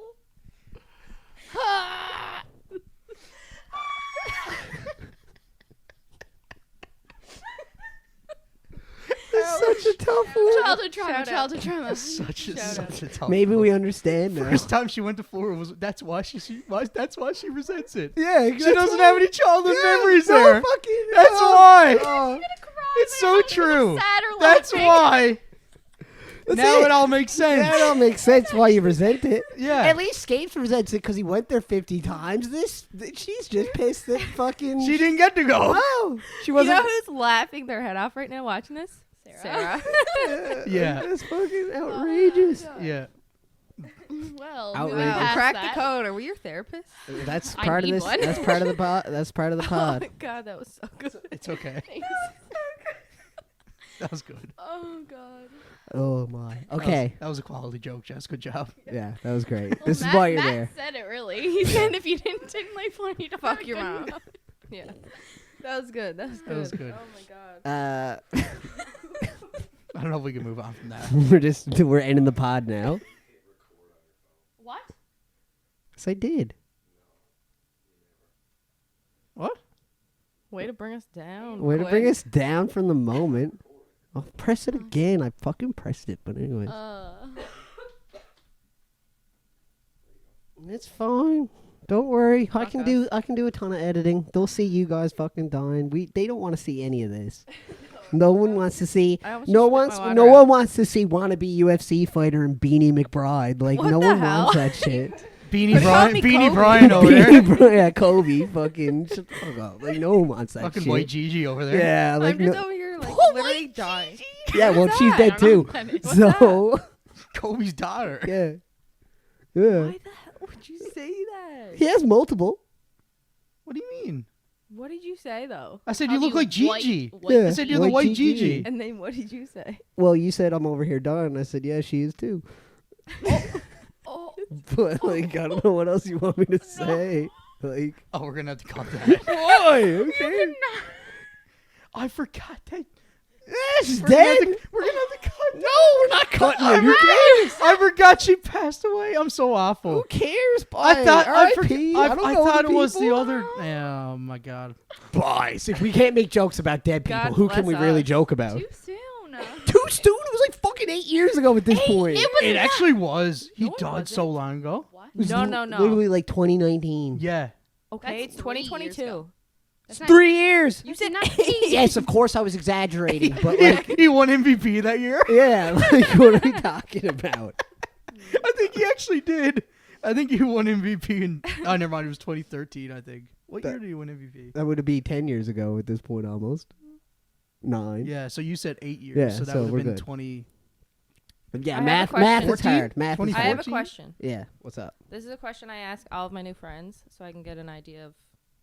Such a tough one. Childhood trauma. Childhood trauma. such a tough. Maybe we understand now. First time she went to Florida was that's why she resents it. Yeah, She doesn't have any childhood memories no there. fucking- That's oh, why. oh. It's so true. Sad or That's laughing. why. That's Now it. it all makes sense. That all makes sense why you resent it. Yeah. At least Scapes resents it because he went there 50 times. She's just pissed that fucking. She didn't get to go. Oh, she You wasn't. know who's laughing their head off right now watching this? Sarah. Yeah. That's fucking outrageous. Yeah. Well, Outrageous. moving past Crack that. the code. Are we your therapist? That's I part of need this. one. That's part of the pod. That's part of the Oh pod. my god, that was so good. It's okay. That was good. Oh God. Oh my. Okay. That was a quality joke, Jess. Good job. Yeah, that was great. Well, This is Matt, why you're Matt there. said it really. He said if you didn't like funny, to Fuck your mom. Yeah. That was good. That was good. That was good. Oh my god. I don't know if we can move on from that. We're ending the pod now. What? Yes, I did. What? Way to bring us down. Way to quick. bring us down from the moment. I'll press it again. I fucking pressed it, but anyway. It's fine. Don't worry. I can do a ton of editing. They'll see you guys fucking dying. They don't want to see any of this. No one wants to see. I almost No just spit my one's. water No out. one wants to see wannabe UFC fighter and Beanie McBride. Like What no the one hell? wants that shit. Beanie Brian, me Beanie Kobe. Brian over there. Beanie Bri- yeah, Kobe. Fucking shut the fuck up. Like no one wants that Fucking shit. white Gigi over there. Yeah, like I'm just no. over here like Oh, literally white dying. Yeah, well What's she's that? dead I don't too. know what that is. So Kobe's daughter. yeah, yeah. Why the hell would you say that? He has multiple. What do you mean? What did you say though? I said How you do look like Gigi. white- Yeah, I said you're the white Gigi. And then what did you say? Well, you said I'm over here dying. I said yeah, she is too. Oh, But like, I don't know what else you want me to say. Like, Oh, we're gonna have to cut that. boy, okay. I forgot that. She's We're gonna have dead. to- We're gonna have to cut. No, we're not cutting it. Who cares? I forgot she passed away. I'm so awful. Who cares? I thought R.I.P. I don't I know thought the it was the people. other. Oh my god. Boys, if we can't make jokes about dead people, God who can bless we really us. joke about? too soon. Too soon? It was like fucking 8 years ago at this point. It was It actually was. He No, it died so long ago. What? It was No, no, no. Literally like 2019. Yeah. Okay, That's it's 3 years 2022. ago. That's not- 3 years. You said 19. Yes, of course I was exaggerating, but like, he won MVP that year. yeah, like what are we talking about? I think he actually did. I think he won MVP in. Oh, never mind. It was 2013. I think. What year did he win MVP? That would be 10 years ago at this point, almost. 9. Yeah. So you said 8 years. Yeah, So that so would have we're been good. 20. Yeah, I have a math question. is 14? hard. Math is 24? I have a 14? question. Yeah, what's up? This is a question I ask all of my new friends so I can get an idea of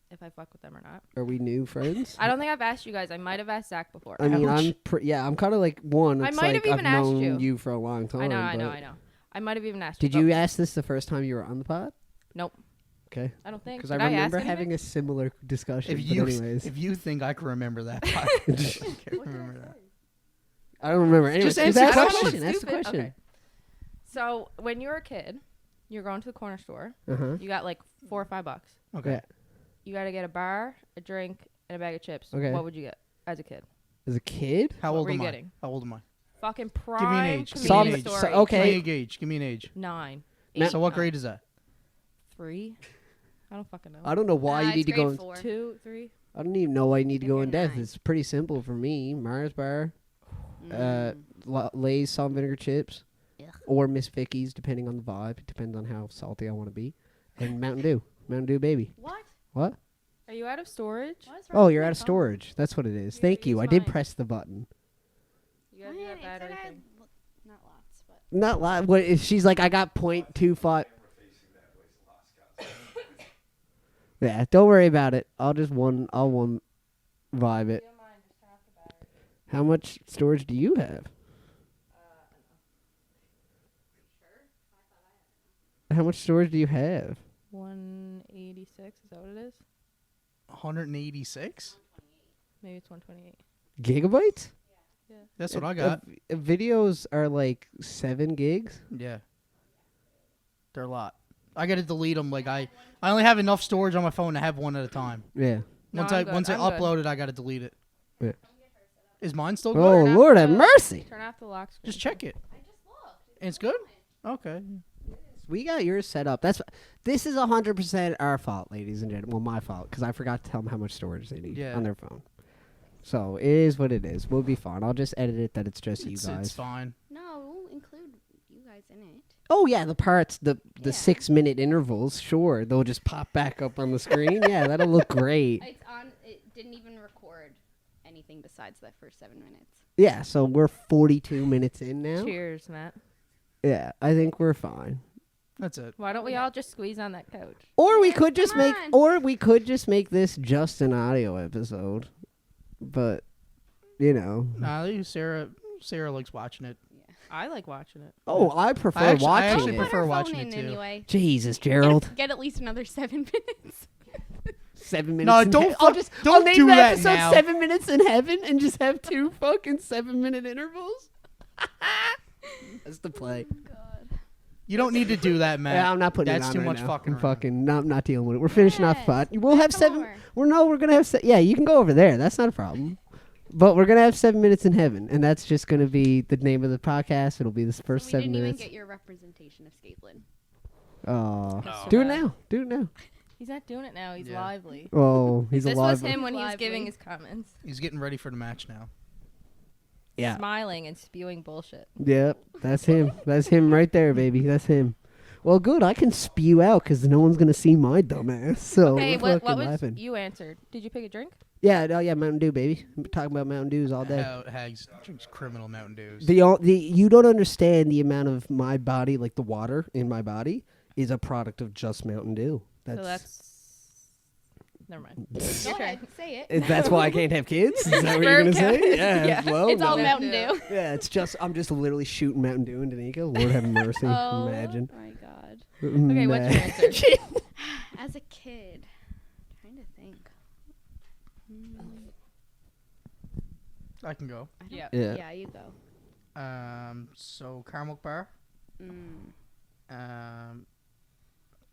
if I fuck with them or not. Are we new friends? I don't think I've asked you guys. I might have asked Zach before. I mean, Ouch. I'm kind of like one. I It's might like have even I've asked known you. for a long time. I know. but I might have even asked Did you. you ask this the first time you were on the pod? Nope. Okay. I don't think. Because I Did remember ask having anything? a similar discussion. If but you anyways, if you think I can remember that, I can't remember that. I don't remember. Anyways, Just answer the question. Ask the Stupid. question. Okay. So when you were a kid, you're going to the corner store. Uh-huh. You got like $4 or $5. Okay. Yeah. You got to get a bar, a drink, and a bag of chips. Okay. What would you get as a kid? As a kid? How What old were am you I? getting? How old am I? Fucking me an prime age. Give me Some- an community age. story. okay. Give me an age. Give me an age. 9. Ma- So what grade is that? 3. I don't fucking know. I don't know why you it's need to go. grade In, 4. 2, 3. I don't even know why you need to If go you're in depth. 9. It's pretty simple for me. Mars bar, Mm. Lay's salt and vinegar chips, Ugh. or Miss Vicky's, depending on the vibe. It depends on how salty I want to be. And Mountain Dew. Mountain Dew, baby. What? What? Are you out of storage? What is wrong Oh, with you're my out of phone? storage. That's what it is. Here, Thank you. use I did mine. press the button. You got to do Man, that it said battery I had thing. not lots, but Not li- what if she's like, I got 0.25. Yeah, don't worry about it. I'll one vibe it. How much storage do you have? How much storage do you have? 186. Is that what it is? 186. Maybe it's 128. Gigabytes? That's what I got. Videos are like 7 gigs. Yeah. They're a lot. I got to delete them. Like I only have enough storage on my phone to have one at a time. Yeah. No, Once I'm I good. once I I'm good. upload it, I got to delete it. Yeah. Is mine still good? Oh, Turn off Lord have the- mercy. Turn off the lock screen. Just check it. It's good? Okay. We got yours set up. This is 100% our fault, ladies and gentlemen. Well, my fault, because I forgot to tell them how much storage they need Yeah. on their phone. So it is what it is. We'll be fine. I'll just edit it that it's just you It's guys. fine. no, we'll include you guys in it. Oh yeah, the parts, the Yeah. 6-minute intervals. Sure, they'll just pop back up on the screen. Yeah, that'll look great. It's on. It didn't even record anything besides that first 7 minutes. Yeah, so we're 42 minutes in now. Cheers, Matt. Yeah, I think we're fine. That's it. Why don't we all just squeeze on that couch? Or we Yes, could just come on. make this just an audio episode. But Nah, Sarah likes watching it. I like watching it. Oh, I prefer I watching actually it. prefer Put her watching phone it in too. Anyway. Jesus, Gerald. Get at least another 7 minutes. 7 minutes. No, in don't he- I'll fuck- just don't I'll name do the that episode now. 7 minutes in heaven and just have 2 fucking 7-minute intervals. That's the play. You don't need to do that, Matt. Yeah, I'm not putting That's it on too right much now. fucking. I'm around. fucking not dealing with it. We're finishing off the Yes. pod. We'll have Come 7. over. We're gonna have. Yeah, you can go over there. That's not a problem. But we're gonna have 7 minutes in heaven, and that's just gonna be the name of the podcast. It'll be the first we 7 didn't minutes. even get your representation of Scapelin. Oh, No. do it now. Do it now. He's not doing it now. He's Yeah. lively. Oh, he's This alive. was him when he was Lively. giving his comments. He's getting ready for the match now. Yeah. Smiling and spewing bullshit. Yep, that's him. That's him right there, baby. That's him. Well, good. I can spew out because no one's gonna see my dumb ass. So Okay, we're what fucking was laughing. you answered? Did you pick a drink? Yeah, oh yeah, Mountain Dew, baby. I'm talking about Mountain Dews all day. Hags drinks criminal Mountain Dews. The you don't understand the amount of my body, like the water in my body, is a product of just Mountain Dew. So that's never mind. Go Your turn. ahead, say it. That's why I can't have kids. Is that what you're gonna say? Yeah. Yeah. Well, It's all no. Mountain Dew. Yeah, it's just I'm just literally shooting Mountain Dew into Nico. Lord have mercy. Oh Imagine. my god. Okay, what's your answer? As a kid, trying to think. I can go. Yeah. Yeah. Yeah, you go. So caramel bar.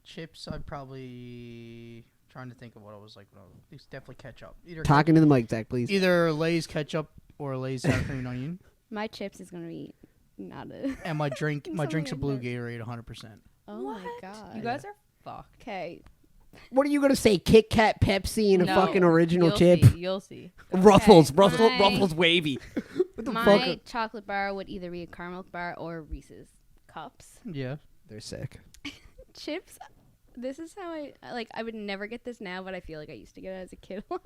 Chips. I'd probably trying to think of what I was like. It's definitely ketchup. Talking to the mic, Zach, please. Either Lay's ketchup or Lay's sour cream and onion. My chips is gonna be not a. And my drink. My drink's a Something blue like Gatorade, 100%. Oh my god. You guys are fucked. Okay. What are you gonna say? Kit Kat, Pepsi, and a No, fucking original you'll chip. See, you'll see. Ruffles, Okay, my- Ruffles wavy. What the My fuck? chocolate bar would either be a caramel bar or Reese's cups. Yeah. They're sick. Chips. This is how I like. I would never get this now, but I feel like I used to get it as a kid a lot.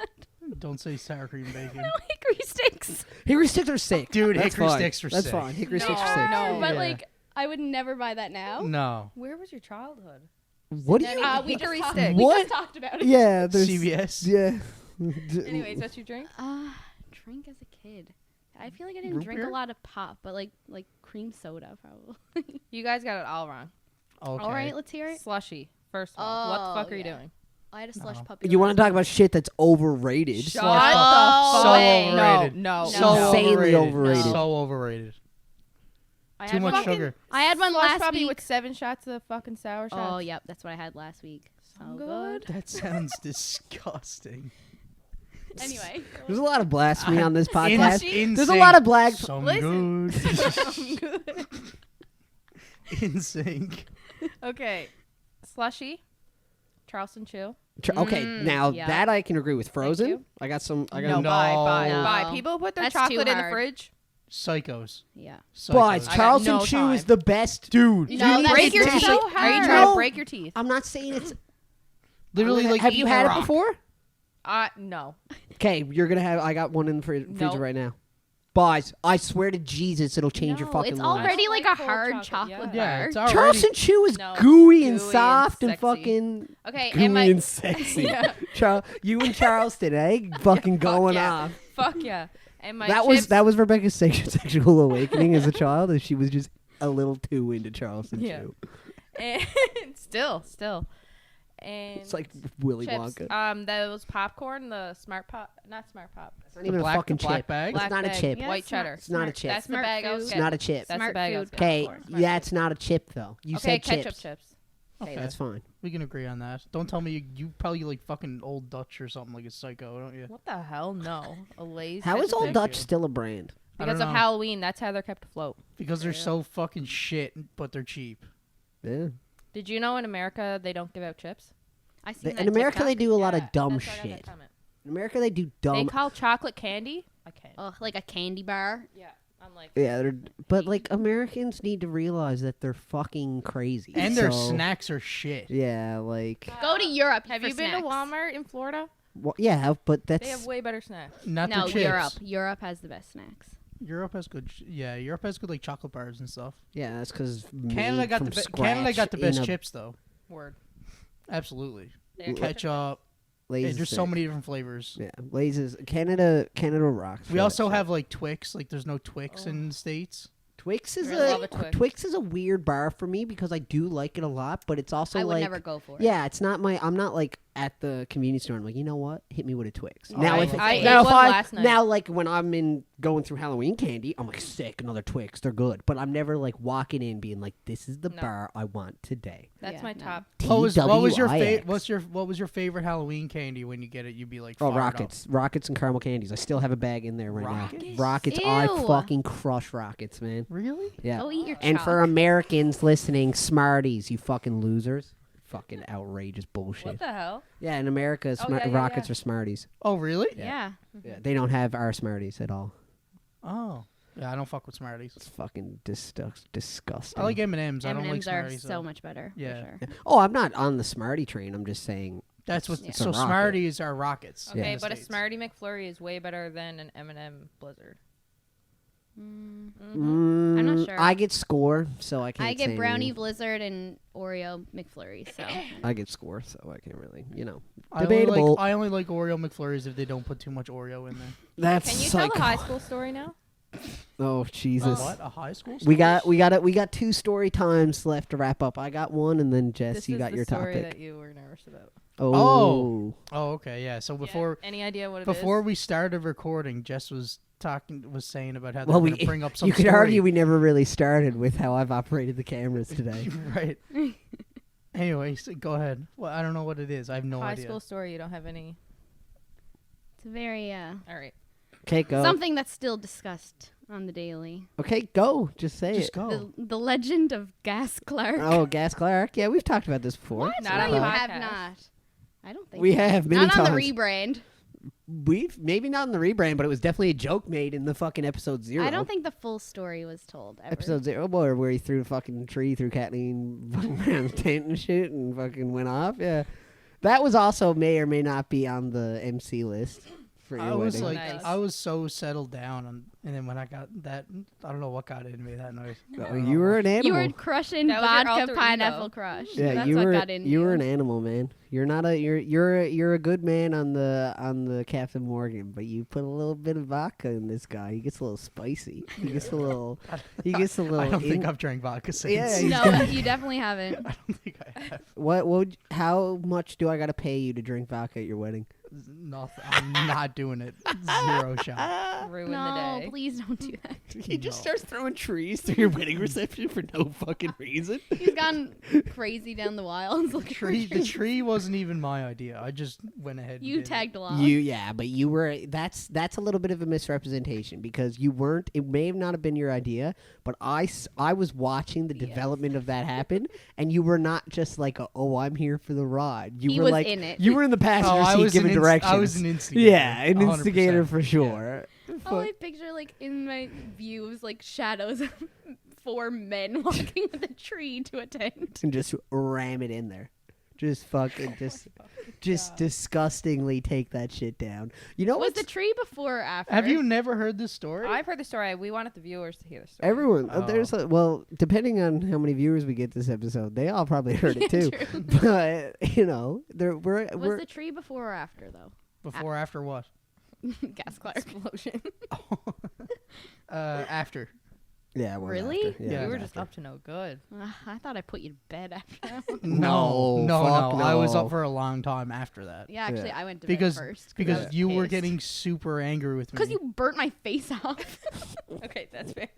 Don't say sour cream and bacon. No hickory sticks. Hickory sticks are sick, Dude, That's hickory fine. sticks are That's sick. fine. Hickory No. sticks are sick. No. But Yeah. like, I would never buy that now. No. Where was your childhood? What do you? We Hickory just stick. We What? just talked about it. Yeah, there's CBS. Yeah. Anyways, what's your drink? Drink as a kid. I feel like I didn't Root drink beer? a lot of pop, but like cream soda probably. You guys got it all wrong. Okay. All right, let's hear it. Slushy. First of all, what the fuck are you yeah. doing? I had a slush puppy. You want last to talk about shit that's overrated? Shut Slush the puppy. fuck So up. overrated. No. So Insanely overrated. overrated. So overrated. I Too had much one- sugar. I had one Slush last puppy week. with 7 shots of fucking sour shots. Oh, yep, that's what I had last week. So good. That sounds disgusting. Anyway, There's a lot of blasphemy on this In- podcast. in There's a sync. lot of black. Some Listen. good. In sync. Okay. Slushy. Charleston Chew. Okay, now yeah. that I can agree with. Frozen. you. I got some. I got. No, No. buy. People who put their That's too chocolate in the hard. fridge. Psychos. yeah. Psychos. But I got Charleston no Chew is time. the best. Dude, No, need that's break your to teeth. taste so it. Are you hard. trying No. to break your teeth? I'm not saying it's. literally like Have you eating had a it rock. before? No. Okay, you're gonna have. I got one in the freezer Nope. right now. Boys, I swear to Jesus, it'll change your No, fucking it's life. already like a Cold hard chocolate, chocolate yeah. Yeah, bar. it's already. Charleston Chew is No, gooey and gooey and soft and sexy. fucking Okay, gooey and my and sexy. Yeah. You and Charleston, eh? Fucking going yeah. off. fuck yeah. And my That chips, was Rebecca's sexual awakening as a child, as she was just a little too into Charleston Yeah. Chew. and still. And It's like Willy chips. Wonka. Those popcorn, the smart pop, not smart pop. It's not even a fucking black chip. bag? It's not a bag, chip. Yeah, White it's not- cheddar. It's not a chip. That's the Smart bag I was food. It's not a chip. That's the Smart bag I was food. Okay, going for. Smart yeah, food. it's not a chip though. You Okay, said ketchup chips. chips. Okay, Okay. that's fine. We can agree on that. Don't tell me you probably like fucking Old Dutch or something like a psycho, don't you? What the hell? No. A Lay's. How is ketchup Old chip? Dutch still a brand? I Because don't of know. Halloween. That's how they're kept afloat. Because they're so fucking shit, but they're cheap. Yeah. Did you know in America they don't give out chips? I seen that In America, TikTok. they do a lot Yeah, of dumb that's why I got that shit. comment. In America, they do They dumb. call chocolate candy. I can't. Ugh, like a candy bar. Yeah. I'm like. Yeah, but like Americans need to realize that they're fucking crazy. And their So, snacks are shit. Yeah, like Go to Europe. Have for you been to snacks. Walmart in Florida? yeah, but They that's have way better snacks. Not No, the chips. Europe. Europe has the best snacks. Europe has good. Yeah, Europe has good like chocolate bars and stuff. yeah, that's because Canada got the Canada got the best chips though. Word. Absolutely. They're Ketchup. Lay's and there's so many different flavors. Yeah, Lay's is Canada rocks. for We that also shit. have like Twix. Like there's no Twix in the States. Twix is I love a a Twix. Twix is a weird bar for me because I do like it a lot, but it's also I would like never go for it. yeah, it's not my. I'm not like at the convenience store. I'm like, you know what? Hit me with a Twix. Oh, now I if love I ate now if one I last night. now like when I'm in going through Halloween candy, I'm like sick. Another Twix, they're good. But I'm never like walking in being like, this is the No. bar I want today. That's Yeah, my no. top. What was your TWIX. what was your favorite Halloween candy when you get it? You'd be like, Oh, fired up. Rockets and caramel candies. I still have a bag in there right Rockets? now. Rockets, I Ew. fucking crush Rockets, man. Really? Yeah. Go eat your And chalk. for Americans listening, Smarties, you fucking losers. Fucking outrageous bullshit. What the hell? Yeah, in America, Oh, yeah, yeah, Rockets yeah. are Smarties. Oh, really? Yeah. Yeah, they don't have our Smarties at all. Oh, yeah. I don't fuck with Smarties. It's fucking disgusting. I like M&Ms. I don't like M&Ms are Smarties. so though. much better. Yeah. For sure. Oh, I'm not on the Smartie train. I'm just saying. That's what. Yeah. So It's a rocket. Smarties are rockets. Okay, in the but a States. Smartie McFlurry is way better than an M&M Blizzard. I'm not sure. I get Score, so I can't. I say get brownie anything. blizzard and Oreo McFlurry. So I get Score, so I can't really, I only debatable. I only like Oreo McFlurries if they don't put too much Oreo in there. That's Can you psycho. tell the high school story now? Oh Jesus. What? A high school? We got 2 story times left to wrap up. I got one, and then Jess, This you is got the your story topic. that you were nervous about. Oh. Oh, okay, yeah. So Yeah, before any idea what it is? before we started recording, Jess was saying about how they Well, were gonna bring up some. you could story. argue we never really started with how I've operated the cameras today. Right. Anyway, so go ahead. Well, I don't know what it is. I have no high idea. school story. You don't have any. it's very All right. Okay, go. something that's still discussed on the daily. Okay, go. Just say Just it. go. The legend of Gas Clark. Oh, Gas Clark. Yeah, we've talked about this before. Not no, on you the have podcast. not. I don't think We so. have many not on the times. rebrand. We've maybe not in the rebrand, but it was definitely a joke made in the fucking episode 0. I don't think the full story was told ever. Episode 0, boy, where he threw a fucking tree through Kathleen around the tent and shit and fucking went off. Yeah. That was also may or may not be on the MC list. for your I was wedding. like, Nice. I was so settled down, and then when I got that, I don't know what got into me that night. Oh, you were an animal. You were crushing That was your vodka alter pineapple ego. crush. Yeah, That's you what were. got into You were an animal, man. You're not a. You're a good man on the Captain Morgan, but you put a little bit of vodka in this guy. He gets a little spicy. He gets a little. He gets a little. I don't think I've drank vodka since. Yeah, he's No, you definitely haven't. I don't think I have. How much do I gotta pay you to drink vodka at your wedding? Nothing. I'm not doing it. 0 shot. Ruin No, the day. please don't do that. He just starts throwing trees through your wedding reception for no fucking reason. He's gone crazy down the wilds. Looking for The trees. tree wasn't even my idea. I just went ahead. You and did it. tagged along. But you were. That's a little bit of a misrepresentation because you weren't. It may have not have been your idea, but I was watching the development of that happen, and you were not just like, oh, I'm here for the ride. You He were was like, in it. you were in the passenger I seat was giving directions. I was an instigator. Yeah, an 100%. instigator for sure. All I picture, like, in my view was, like, shadows of 4 men walking with a tree to a tent. And just ram it in there. Just fucking, just disgustingly take that shit down. You know Was what's the tree before or after? Have you never heard this story? I've heard the story. We wanted the viewers to hear the story. everyone? Oh. There's depending on how many viewers we get this episode, they all probably heard it too. True. But we're Was the tree before or after, though? Before, after what? Gas cloud explosion. After. yeah. it was Really? after. Yeah, it we was were just after. up to no good. I thought I put you to bed after that one. No, no. fuck I was no. up for a long time after that. Yeah, actually, Yeah. I went to Because bed first. because I was you were pissed. getting super angry with me. Because you burnt my face off. Okay, that's fair.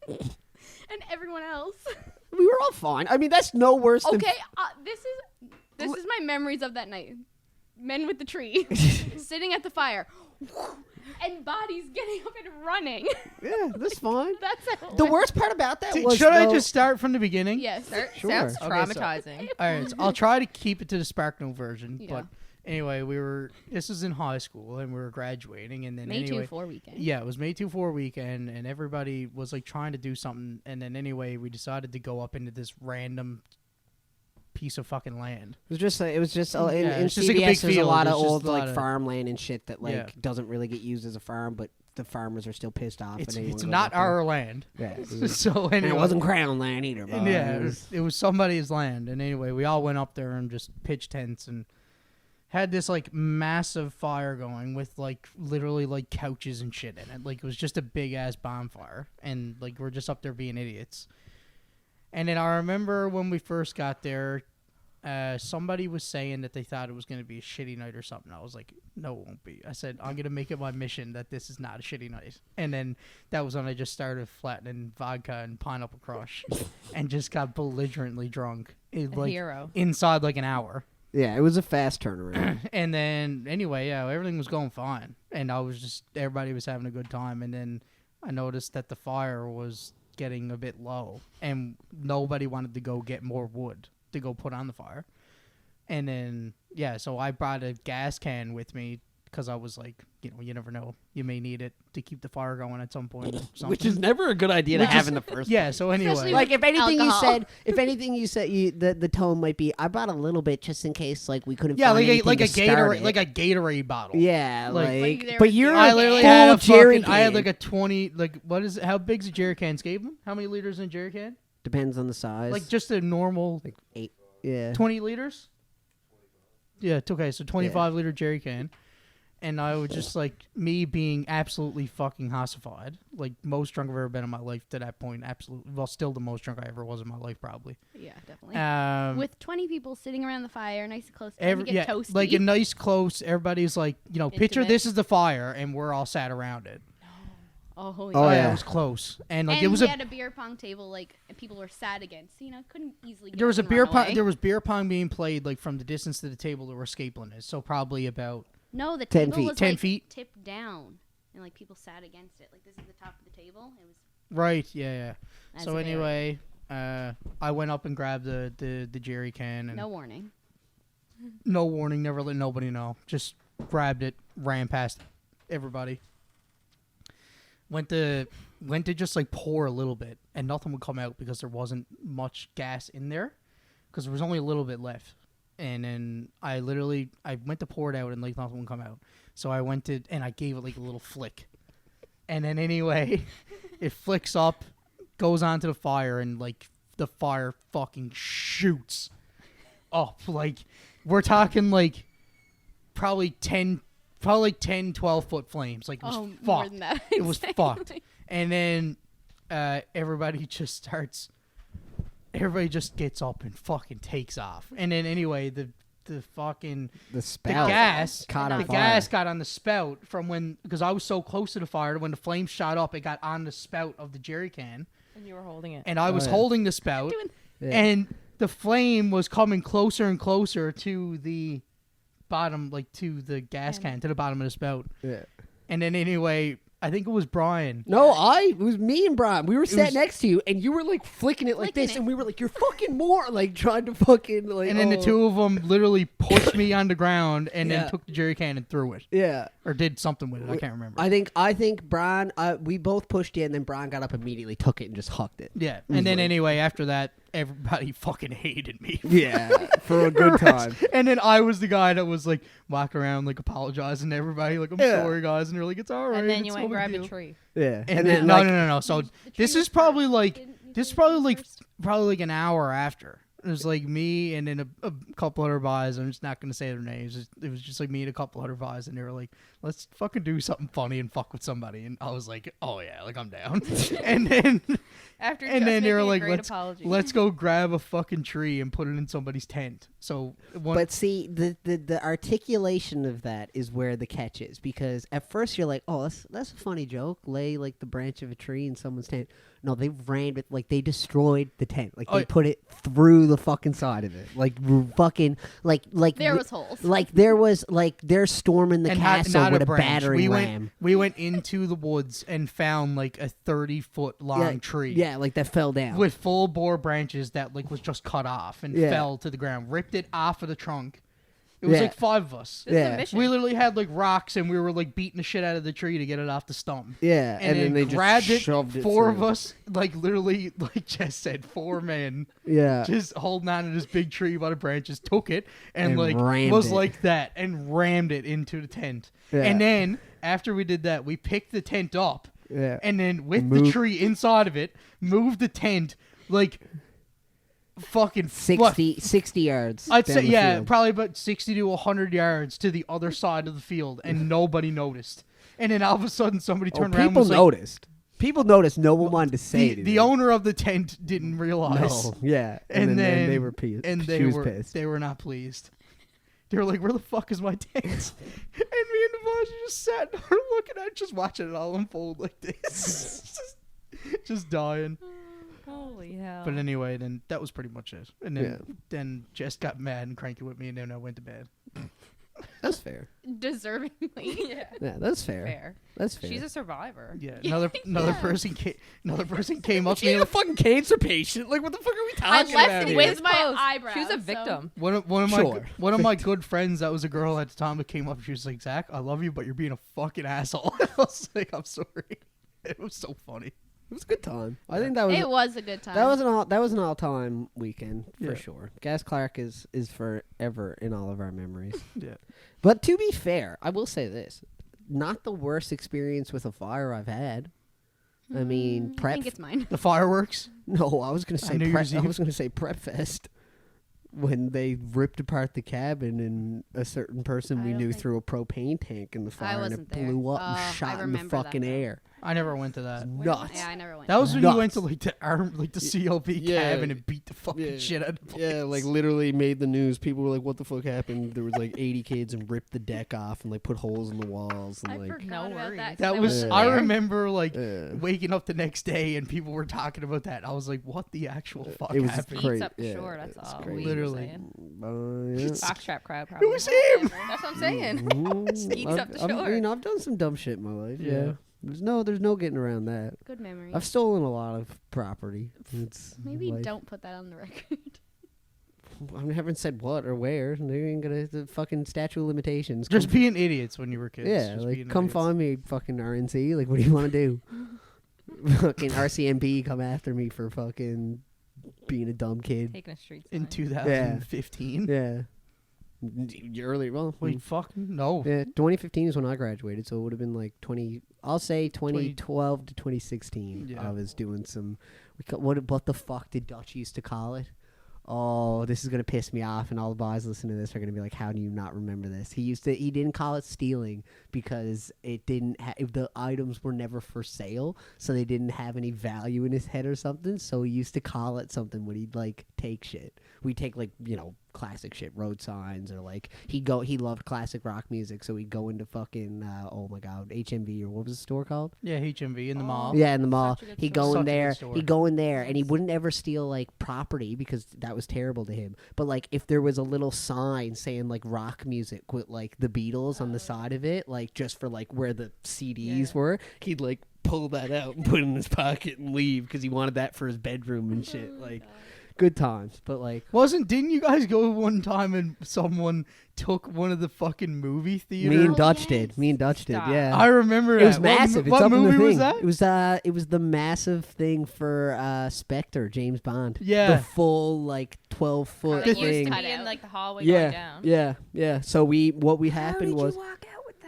And everyone else. We were all fine. I mean, that's no worse than. Okay, this is my memories of that night. Men with the tree, sitting at the fire, and bodies getting up and running. Yeah, that's fine. That's how it The went. worst part about that was. Should I though- just start from the beginning? Yes. Sure. Sounds Okay, so- traumatizing. All right, so I'll try to keep it to the SparkNote version. Yeah. But anyway, this was in high school, and we were graduating, and then May anyway, 2-4 weekend. yeah, it was May 2-4 weekend, and everybody was like trying to do something, and then anyway, we decided to go up into this random piece of fucking land. It was just in it's just like a CBS, big there's a field. lot of There's just old a lot like of- farmland and shit that like Yeah. doesn't really get used as a farm, but the farmers are still pissed off. It's and they wanna go not back there. our land. Yeah, it was- So and anyway, it wasn't crown land either. But yeah, it was somebody's land. And anyway, we all went up there and just pitched tents and had this like massive fire going with like literally like couches and shit in it. Like it was just a big ass bonfire, and like we're just up there being idiots. And then I remember when we first got there, somebody was saying that they thought it was going to be a shitty night or something. I was like, no, it won't be. I said, I'm going to make it my mission that this is not a shitty night. And then that was when I just started flattening vodka and pineapple crush and just got belligerently drunk. A Like hero. inside like an hour. yeah, it was a fast turnaround. And then anyway, yeah, everything was going fine. And everybody was having a good time. And then I noticed that the fire was getting a bit low and nobody wanted to go get more wood to go put on the fire. And then, yeah, so I brought a gas can with me because I was like, you never know. You may need it to keep the fire going at some point. Or something. Which is never a good idea to have in the first. Yeah, so anyway. Especially Like if anything Alcohol. you said, the tone might be, I brought a little bit just in case like we couldn't. yeah, find like a anything to start Gatorade, it. like a Gatorade bottle. Yeah, Like- Like there but was- you're I a literally full had a jerry fucking, I had can. like a 20, like what is it? How big's a jerry can? Scable? How many liters in a jerry can? Depends on the size. Like just a normal like 8. Yeah. 20 liters? Yeah, it's okay. So 25-liter jerry can. And I was just like, me being absolutely fucking hossified. Like, most drunk I've ever been in my life to that point. Absolutely. Well, still the most drunk I ever was in my life, probably. Yeah, definitely. With With 20 people sitting around the fire, nice and close, trying to get yeah, toasty. like a nice close, everybody's like, picture Intimate. this is the fire, and we're all sat around it. oh, holy Oh, Oh, yeah. it was close. And like and it was we a had a beer pong table, like, and people were sat against. So, couldn't easily get there was up a and beer run pong away. there was beer pong being played like from the distance to the table that where Scapelin is. So probably about No, the 10 table feet. was 10 like feet? tipped down, and like people sat against it. Like this is the top of the table. It was. right, yeah. That's So very- anyway, I went up and grabbed the jerry can and no warning. no warning, never let nobody know. Just grabbed it, ran past everybody. Went to just like pour a little bit, and nothing would come out because there wasn't much gas in there, because there was only a little bit left. and then I went to pour it out, and like nothing would come out. So I went to, and I gave it like a little flick. And then anyway, it flicks up, goes onto the fire, and like the fire fucking shoots up. Like, we're talking like probably 10, 12 foot flames. Like, it was fucked. More than that. It was fucked. And then everybody just gets up and fucking takes off. And then anyway, the spout gas caught on the fire. gas got on the spout because I was so close to the fire. When the flame shot up, it got on the spout of the jerry can, And you were holding it. and I was holding the spout, Yeah. and the flame was coming closer and closer to the bottom, like to the gas can, to the bottom of the spout. Yeah. And then anyway, I think it was Brian. No, it was me and Brian. We were sat was- next to you, and you were like flicking it like Flicking this, it. and we were like, "You're fucking more," like trying to fucking like. And then the oh. two of them literally pushed me on the ground and Yeah. then took the jerry can and threw it. Yeah. Or did something with it. I can't remember. I think Brian. We both pushed in, and then Brian got up immediately, took it, and just hucked it. Yeah. And then anyway, after that, everybody fucking hated me. Yeah, for a good time. And then I was the guy that was like walking around like apologizing to everybody, like, I'm Yeah. sorry guys, and they're like, it's alright. And then you it's went and no big grabbed a deal." tree. Yeah, And then no, like, no. So this is probably like an hour after. It was like me and then a couple other guys. I'm just not gonna say their names. It was just like me and a couple other guys, and they were like, "Let's fucking do something funny and fuck with somebody." And I was like, "Oh yeah, like I'm down." and then After and just then they were making a like, great "Let's apology. let's go grab a fucking tree and put it in somebody's tent." So one, But see, the articulation of that is where the catch is, because at first you're like, "Oh, that's a funny joke. Lay like the branch of a tree in someone's tent." No, they rammed it, like they destroyed the tent. Like they put it through the fucking side of it. Like fucking like There was holes. Like there was like they're storming the and castle not with a a branch. battering ram. We went into the woods and found like a 30-foot long tree. Yeah, like that fell down. With full bore branches that like was just cut off and Yeah. fell to the ground. Ripped it off of the trunk. It was Yeah. like 5 of us. This is Yeah. a mission. We literally had like rocks and we were like beating the shit out of the tree to get it off the stump. Yeah, And, then they grabbed just it. shoved it 4 of through. us, like literally, like Jess said, 4 men, Yeah. just holding on to this big tree by the branches, took it and like rammed was it. like that and rammed it into the tent. Yeah. And then after we did that, we picked the tent up. Yeah. And then with the tree inside of it, moved the tent like fucking 60 yards. I'd down say, the yeah, field. probably about 60 to 100 yards to the other side of the field, and nobody noticed. And then all of a sudden, somebody turned around and People was like, noticed. People noticed. No one wanted to say the owner of the tent didn't realize. No. Yeah. And, then they were pissed. And she was were pissed. they were not pleased. They were like, "Where the fuck is my tent?" And me and the boss just sat there looking at it, just watching it all unfold like this, just dying. Holy hell. But anyway, then that was pretty much it. And then Jess got mad and cranky with me, and then I went to bed. That's fair. Deservingly. Yeah. Yeah, that's fair. Fair. That's fair. She's a survivor. Yeah, another person came up to me. She's a fucking cancer patient. Like, what the fuck are we I talking left about it here? with my Close. eyebrows. She was a so- victim. One of my Sure. one of my good friends that was a girl at the time that came up. She was like, "Zach, I love you, but you're being a fucking asshole." I was like, "I'm sorry." It was so funny. It was a good time. I think that was. It was a good time. That was an all time weekend for Yeah. sure. Gas Clark is forever in all of our memories. Yeah. But to be fair, I will say this: not the worst experience with a fire I've had. I mean, I prep. think it's mine. The fireworks. No, I was gonna say New prep. Year's I Eve. was gonna say Prep Fest when they ripped apart the cabin and a certain person I we don't knew think- threw a propane tank in the fire and it wasn't there. blew up Oh, and I shot in the remember that fucking though. air. I never went to that. Nuts. Yeah, I never went. That was when you went to Nuts. like the CLB Yeah. cabin and beat the fucking Yeah. shit out of the place. Yeah, like literally made the news. People were like, "What the fuck happened?" There was like 80 kids and ripped the deck off and like put holes in the walls and I like. forgot No about worries. that. 'cause That I was. wasn't I there. remember like Yeah. waking up the next day and people were talking about that. I was like, "What the actual fuck It was happened?" crazy. Beats up the Yeah, shore, that's it's all. crazy. we Literally. saying. Yeah. Foxtrap crowd, probably. was him. That's what I'm saying. Mm, up the I shore. mean, I've done some dumb shit in my life. Yeah. Yeah. There's no getting around that. Good memory. I've stolen a lot of property. It's Maybe life. don't put that on the record. I haven't said what or where. They ain't gonna the fucking statute of limitations. Just Come- being idiots when you were kids. yeah, Just like being come idiots. find me, fucking RNC. Like, what do you want to do? Fucking RCMP come after me for fucking being a dumb kid. Taking a street in sign. 2015. Yeah. Early, well, Wait, fucking no. yeah, 2015 is when I graduated, so it would have been like 20. I'll say 2012 to 2016. Yeah. I was doing some. What the fuck did Dutch used to call it? Oh, this is gonna piss me off, and all the boys listening to this are gonna be like, "How do you not remember this?" He didn't call it stealing because it didn't. The items were never for sale, so they didn't have any value in his head or something. So he used to call it something when he'd like take shit. We'd take like classic shit, road signs, or like he loved classic rock music, so he'd go into fucking oh my god, HMV, or what was the store called? Yeah, HMV in the mall. Yeah, in the mall. Such a good He'd store. go in Such a good there. store. He'd go in there, and he wouldn't ever steal like property because that was terrible to him. But like if there was a little sign saying like rock music with like the Beatles on the side of it, like just for like where the CDs were, he'd like pull that out and put it in his pocket and leave because he wanted that for his bedroom and shit. Like good times, but like Didn't you guys go one time and someone took one of the fucking movie theaters? me and Oh, Dutch yes. did. Me and Dutch did. Stop. Yeah. I remember It was that. massive. What it's up in movie the thing. was that? It was the massive thing for Spectre, James Bond. Yeah. The full like 12-foot It used thing. to Cut be in out. like the hallway going Yeah, down. yeah. So what happened was walk out with that?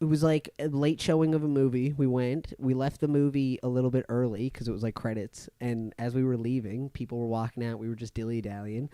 it was like a late showing of a movie. We left the movie a little bit early because it was like credits. And as we were leaving, people were walking out. We were just dilly-dallying.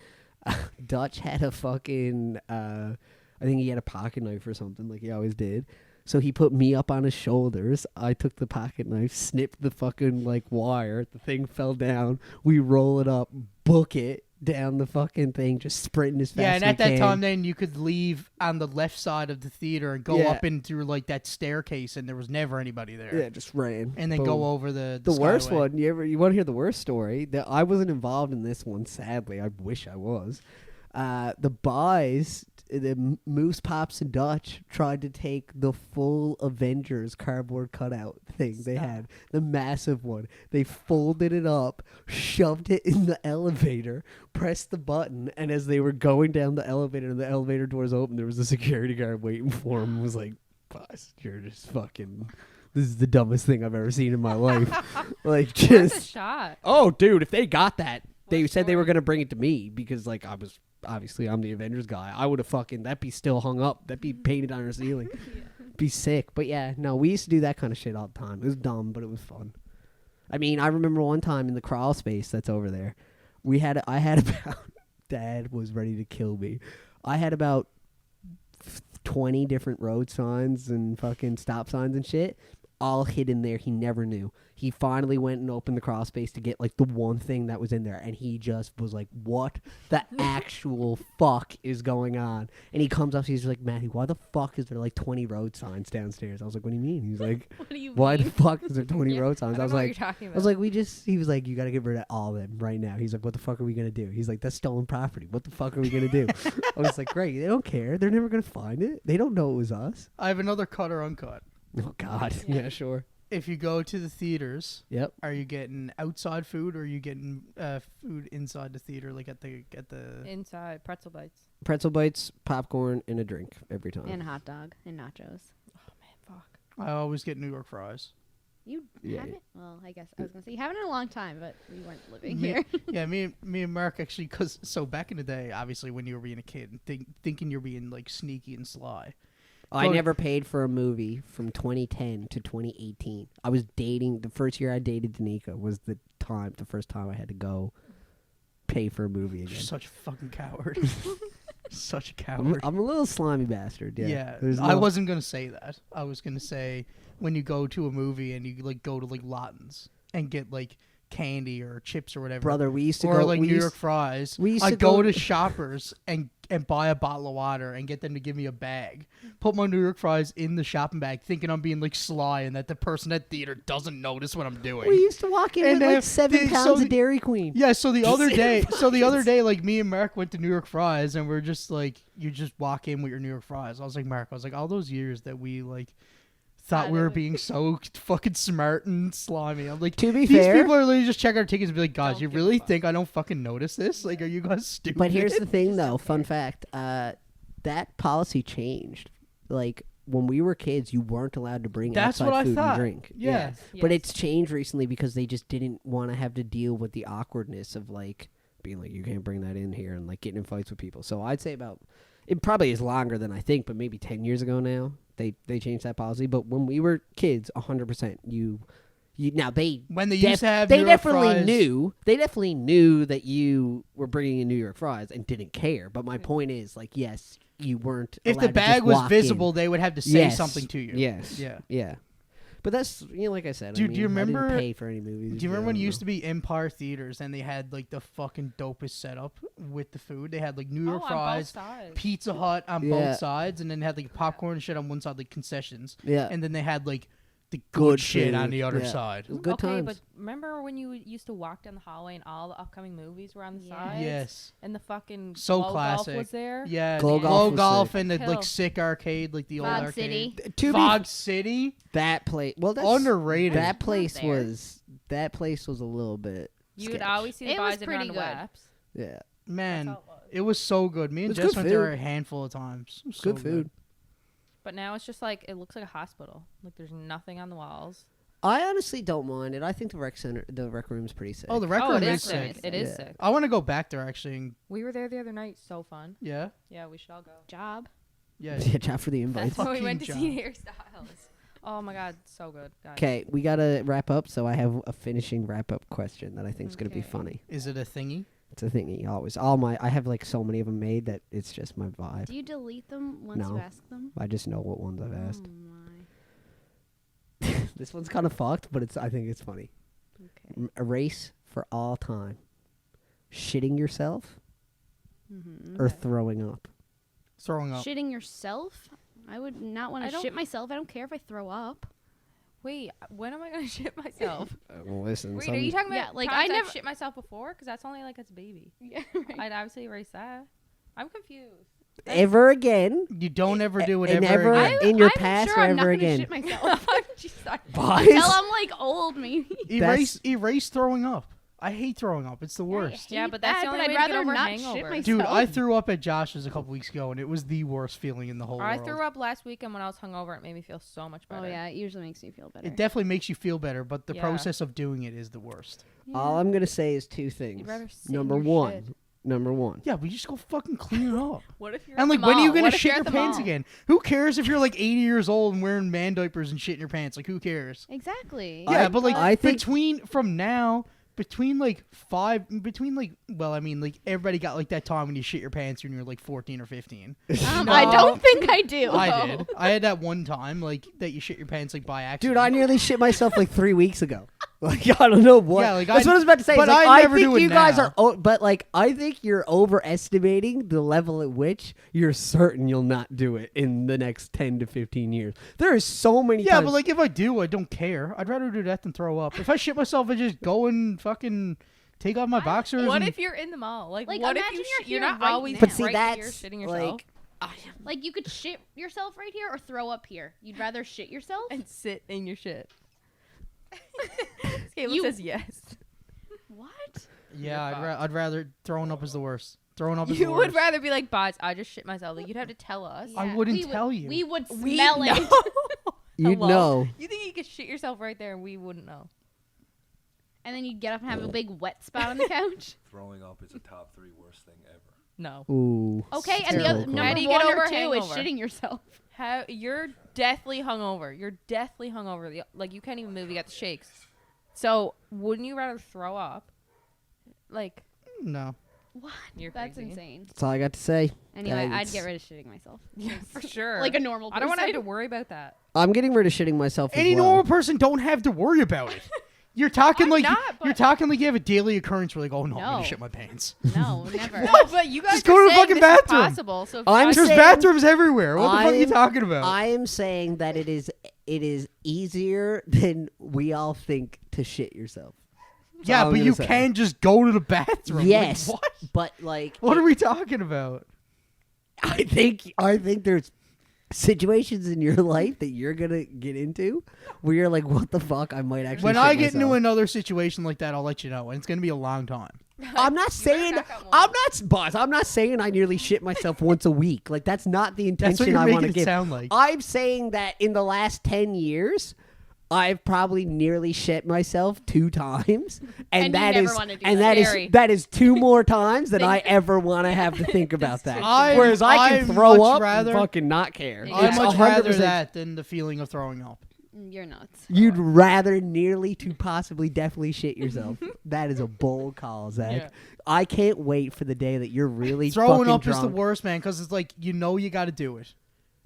Dutch had a fucking, I think he had a pocket knife or something like he always did. So he put me up on his shoulders. I took the pocket knife, snipped the fucking like wire. The thing fell down. We roll it up, book it down the fucking thing, just sprinting as fast Yeah, as and at we that can. time, then you could leave on the left side of the theater and go Yeah. up in through like that staircase, and there was never anybody there. Yeah, just ran. And then Boom. go over the The worst skyway. one, you want to hear the worst story? I wasn't involved in this one, sadly. I wish I was. The boys, the Moose, Pops, and Dutch tried to take the full Avengers cardboard cutout thing they had, the massive one. They folded it up, shoved it in the elevator, pressed the button, and as they were going down the elevator and the elevator doors open, there was a security guard waiting for him and was like, "Boss, you're just fucking... This is the dumbest thing I've ever seen in my life." Like, That's a just... shot. Oh, dude, if they got that, they What said they were story? going to bring it to me because, like, I'm the Avengers guy. I would have that'd be still hung up. That'd be painted on our ceiling. Be sick. But yeah, no, we used to do that kind of shit all the time. It was dumb, but it was fun. I mean, I remember one time in the crawl space that's over there, I had about, Dad was ready to kill me. I had about 20 different road signs and fucking stop signs and shit, all hidden there. He never knew. He finally went and opened the crawl space to get like the one thing that was in there, and he just was like, "What the actual fuck is going on?" And he comes up, he's like, "Matthew, why the fuck is there like 20 road signs downstairs?" I was like, "What do you mean?" He's like, What do you "Why mean? the fuck is there 20 Yeah, road signs?" I I was don't know like, what you're talking I about. was like, he was like, "You got to get rid of all of them right now." He's like, "What the fuck are we going to do?" He's like, "That's stolen property. What the fuck are we going to do?" I was like, "Great. They don't care. They're never going to find it. They don't know it was us." I have another cut or uncut. Oh, God. Yeah, sure. If you go to the theaters, Yep. are you getting outside food or are you getting food inside the theater, like at the Inside pretzel bites. Pretzel bites, popcorn, and a drink every time. And a hot dog and nachos. Fuck. I always get New York fries. You Yeah, haven't? Well, I guess I was gonna say you haven't in a long time, but we weren't living Me- here. Yeah, me and Mark actually, so back in the day, obviously when you were being a kid, thinking you're being like sneaky and sly. I Go- never paid for a movie from 2010 to 2018. I was dating, the first year I dated Danica was the first time I had to go pay for a movie You're again. such a fucking coward. Such a I'm, coward. I'm a little slimy bastard, yeah. Yeah, There's I no- wasn't gonna say that. I was gonna say when you go to a movie and you like go to like Lawton's and get like candy or chips or whatever. Brother, we used to or go... like we New used- York fries. we used to I'd go go- to Shoppers and buy a bottle of water and get them to give me a bag. Put my New York fries in the shopping bag, thinking I'm being like sly and that the person at theater doesn't notice what I'm doing. We used to walk in And, with like 7 so pounds the- of Dairy Queen. Yeah, so the other day, like me and Mark went to New York Fries, and we're just like, you just walk in with your New York Fries. I was like, all those years that we like thought we were being so fucking smart and slimy. I'm like, To be these fair- people are literally just check our tickets and be like, guys, Don't you give a really fuck. think I don't fucking notice this? Like, are you guys stupid? But here's the thing, though. Fun fact. That policy changed. Like, when we were kids, you weren't allowed to bring That's outside what I food thought. and drink. Yeah. But Yes. it's changed recently because they just didn't want to have to deal with the awkwardness of, like, being like, you can't bring that in here and, like, getting in fights with people. So I'd say it probably is longer than I think, but maybe 10 years ago now they changed that policy. But when we were kids, 100%, you now they When they used to have they New York definitely fries- knew that you were bringing in New York fries and didn't care. But my point is, like, yes, you weren't. If allowed the to bag just was walk visible, in. they would have to say Yes. something to you. Yes. Yeah. Yeah. But that's, like I said, Dude, do you I remember- didn't pay for any movies. Do you remember when it I used to be Empire Theaters and they had like the fucking dopest setup with the food? They had like New York on both fries, sides. Pizza Hut on Yeah. both sides, and then had like popcorn and shit on one side, like concessions. Yeah. And then they had like the Good good shit on food. the other Yeah. side. It was good okay, times. but remember when you used to walk down the hallway and all the upcoming movies were on the Yes. sides? Yes. And the fucking So Glow classic. Golf was there? Yeah. Glow the Golf Glow was Golf sick. and the Kill. like sick arcade, like the old Fog arcade. City. to be Fog City. that place. Well, that's Underrated. That place there. was a little bit. You would sketch. always see the It was boys in on pretty the good. webs. Yeah. Man, That's how it was. it was so good. Me and It's Jess good went there food. a handful of times. It was so Good food. But now it's just like, it looks like a hospital. Like there's nothing on the walls. I honestly don't mind it. I think the rec room's pretty sick. Oh, the rec Oh, room it is is sick. sick. It is Yeah. sick. I want to go back there actually. And, We were there the other night. So fun. yeah. Yeah, we should all go. Job. Yeah. Yeah, job for the invite. That's when we Fucking went to job. see hairstyles. Oh my god, so good, guys. Okay, we gotta wrap up. So I have a finishing wrap up question that I think is gonna be Okay. funny. Is it a thingy? It's a thingy. Always. I have like so many of them made that it's just my vibe. Do you delete them once No. you ask them? I just know what ones I've asked. Oh my. This one's kind of fucked, but I think it's funny. Okay. A race for all time. Shitting yourself Mm-hmm. or throwing up. Throwing up. Shitting yourself? I would not want I to don't- shit myself. I don't care if I throw up. Wait, when am I gonna shit myself? Listen, Wait, are you talking about Yeah, like, times I I've never- shit myself before? Because that's only like as a baby. Yeah. I'd obviously erase that. I'm confused. ever again? You don't ever do it and ever ever again. in your I'm past sure or I'm not ever gonna again? shit myself. Boys? Until I'm like old, maybe. Erase throwing up. I hate throwing up. It's the worst. Yeah, hate but that's that, the only but way I'd to get rather over a not hangover. shit myself. Dude, I threw up at Josh's a couple weeks ago, and it was the worst feeling in the whole I world. threw up last weekend when I was hungover. It made me feel so much better. Oh yeah, it usually makes me feel better. It definitely makes you feel better, but the Yeah. process of doing it is the worst. All I'm gonna say is two things. rather sit in Number your one. shit. Number one. Yeah, but you just go fucking clean it up. What if you're And at like, the when are you mall? gonna What if shit you're your at the pants mall? again? Who cares if you're like 80 years old and wearing man diapers and shit in your pants? Like, who cares? Exactly. Yeah, but like I think- between well, I mean, like everybody got like that time when you shit your pants when you're like 14 or 15. I don't think I do. I did. I had that one time like that you shit your pants like by accident. Dude, I nearly shit myself like 3 weeks ago. Like, I don't know what. Yeah, like, That's I- what I was about to say. but It's like, I I never think do it you guys now. are, but like, I think you're overestimating the level at which you're certain you'll not do it in the next 10 to 15 years. There is so many Yeah, times. but like if I do, I don't care. I'd rather do that than throw up. If I shit myself, I just go and fucking take off my boxers. What and if you're in the mall? Like Like, what if imagine you you're you're here not right always now. But see, right here that's shitting yourself like, Like you could shit yourself right here or throw up here. You'd rather shit yourself? and sit in your shit. Caleb You- says yes. What? Yeah, I'd rather throwing up is the worst. Throwing up is You the would worst. rather be like, "Bods, I just shit myself." Like you'd have to tell us. I wouldn't we would- tell you. We would We smell know. it. you'd Hello? know. You think you could shit yourself right there and we wouldn't know? And then you'd get up and have a big wet spot on the couch. Throwing up is a top 3 worst thing ever. No. Ooh. Okay, and the Terrible other call. How number do you one get over or a two is hangover? shitting yourself. How you're deathly hungover. You're deathly hungover. Like you can't even move. You got the shakes. So wouldn't you rather throw up? Like No. What? You're That's crazy. insane. That's all I got to say. Anyway, I'd Thanks. get rid of shitting myself. for sure. Like a normal person. I don't want to have to worry about that. I'm getting rid of shitting myself Any as well. normal person don't have to worry about it. You're talking I'm like not, you're but- talking like you have a daily occurrence. Where like, oh no, I'm No. gonna shit my pants. No, never. No, but you guys Just go to the saying fucking this is bathroom. possible. So if I'm Josh- There's saying- bathrooms everywhere. What the fuck are you talking about? I am saying that it is easier than we all think to shit yourself. That's yeah, all I'm but gonna you say. can just go to the bathroom. Yes, Like, what? but like, What are we talking about? I think there's situations in your life that you're gonna get into where you're like, what the fuck? I might actually. When shit I get into myself. another situation like that, I'll let you know, and it's gonna be a long time. I'm not saying knock out one. I'm not saying I nearly shit myself once a week. Like that's not the That's what intention you're I want to making it give. sound like. I'm saying that in the last 10 years, I've probably nearly shit myself 2 times, And you that never is wanna do and that. that is Scary. that is 2 more times than I ever want to have to think about that. Whereas I I'd can throw much up rather- and fucking not care. I'd I'd It's much rather 100%. that than the feeling of throwing up. You're nuts. You'd rather nearly to possibly definitely shit yourself. That is a bold call, Zach. Yeah. I can't wait for the day that you're really Throwing fucking up drunk. is the worst, man, because it's like you know you got to do it,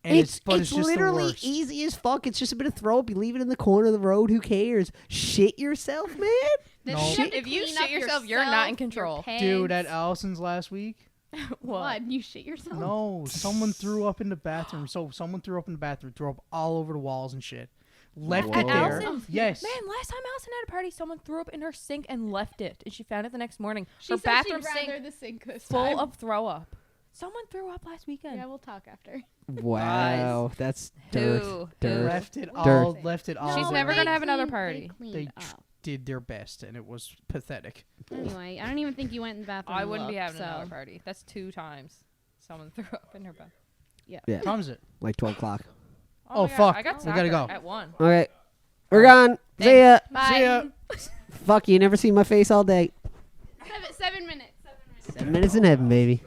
and it's just the literally worst. easy as fuck. It's just a bit of throw up. You leave it in the corner of the road. Who cares? Shit yourself, man. Then No. you have to If you clean shit up yourself, you're not in your control. Dude, at pants. Allison's last week. What? You shit yourself? No, someone threw up in the bathroom. So someone threw up in the bathroom, threw up all over the walls and shit. Left Whoa. it At there. Allison's? Yes. Man, last time Allison had a party, someone threw up in her sink and left it, and she found it the next morning. She Her said bathroom she'd rather sink the sink this full time. of throw up. Someone threw up last weekend. Yeah, we'll talk after. Wow, that's dirt. Who? Dirt. Left it Dirt. all. Left it all. She's there. never they gonna have another cleaned- party. cleaned They up. did their best, and it was pathetic. Anyway, I don't even think you went in the bathroom. I and wouldn't be looked, having so. another party. That's 2 times someone threw up in her bed. Yeah, What time is it? like 12 o'clock. Oh, my God, fuck. I got We gotta soccer go. at 1. Okay, we're gone. See ya. Bye. See ya. Fuck you. Never see my face all day. 7 minutes. 7 minutes. 7 minutes in heaven, baby.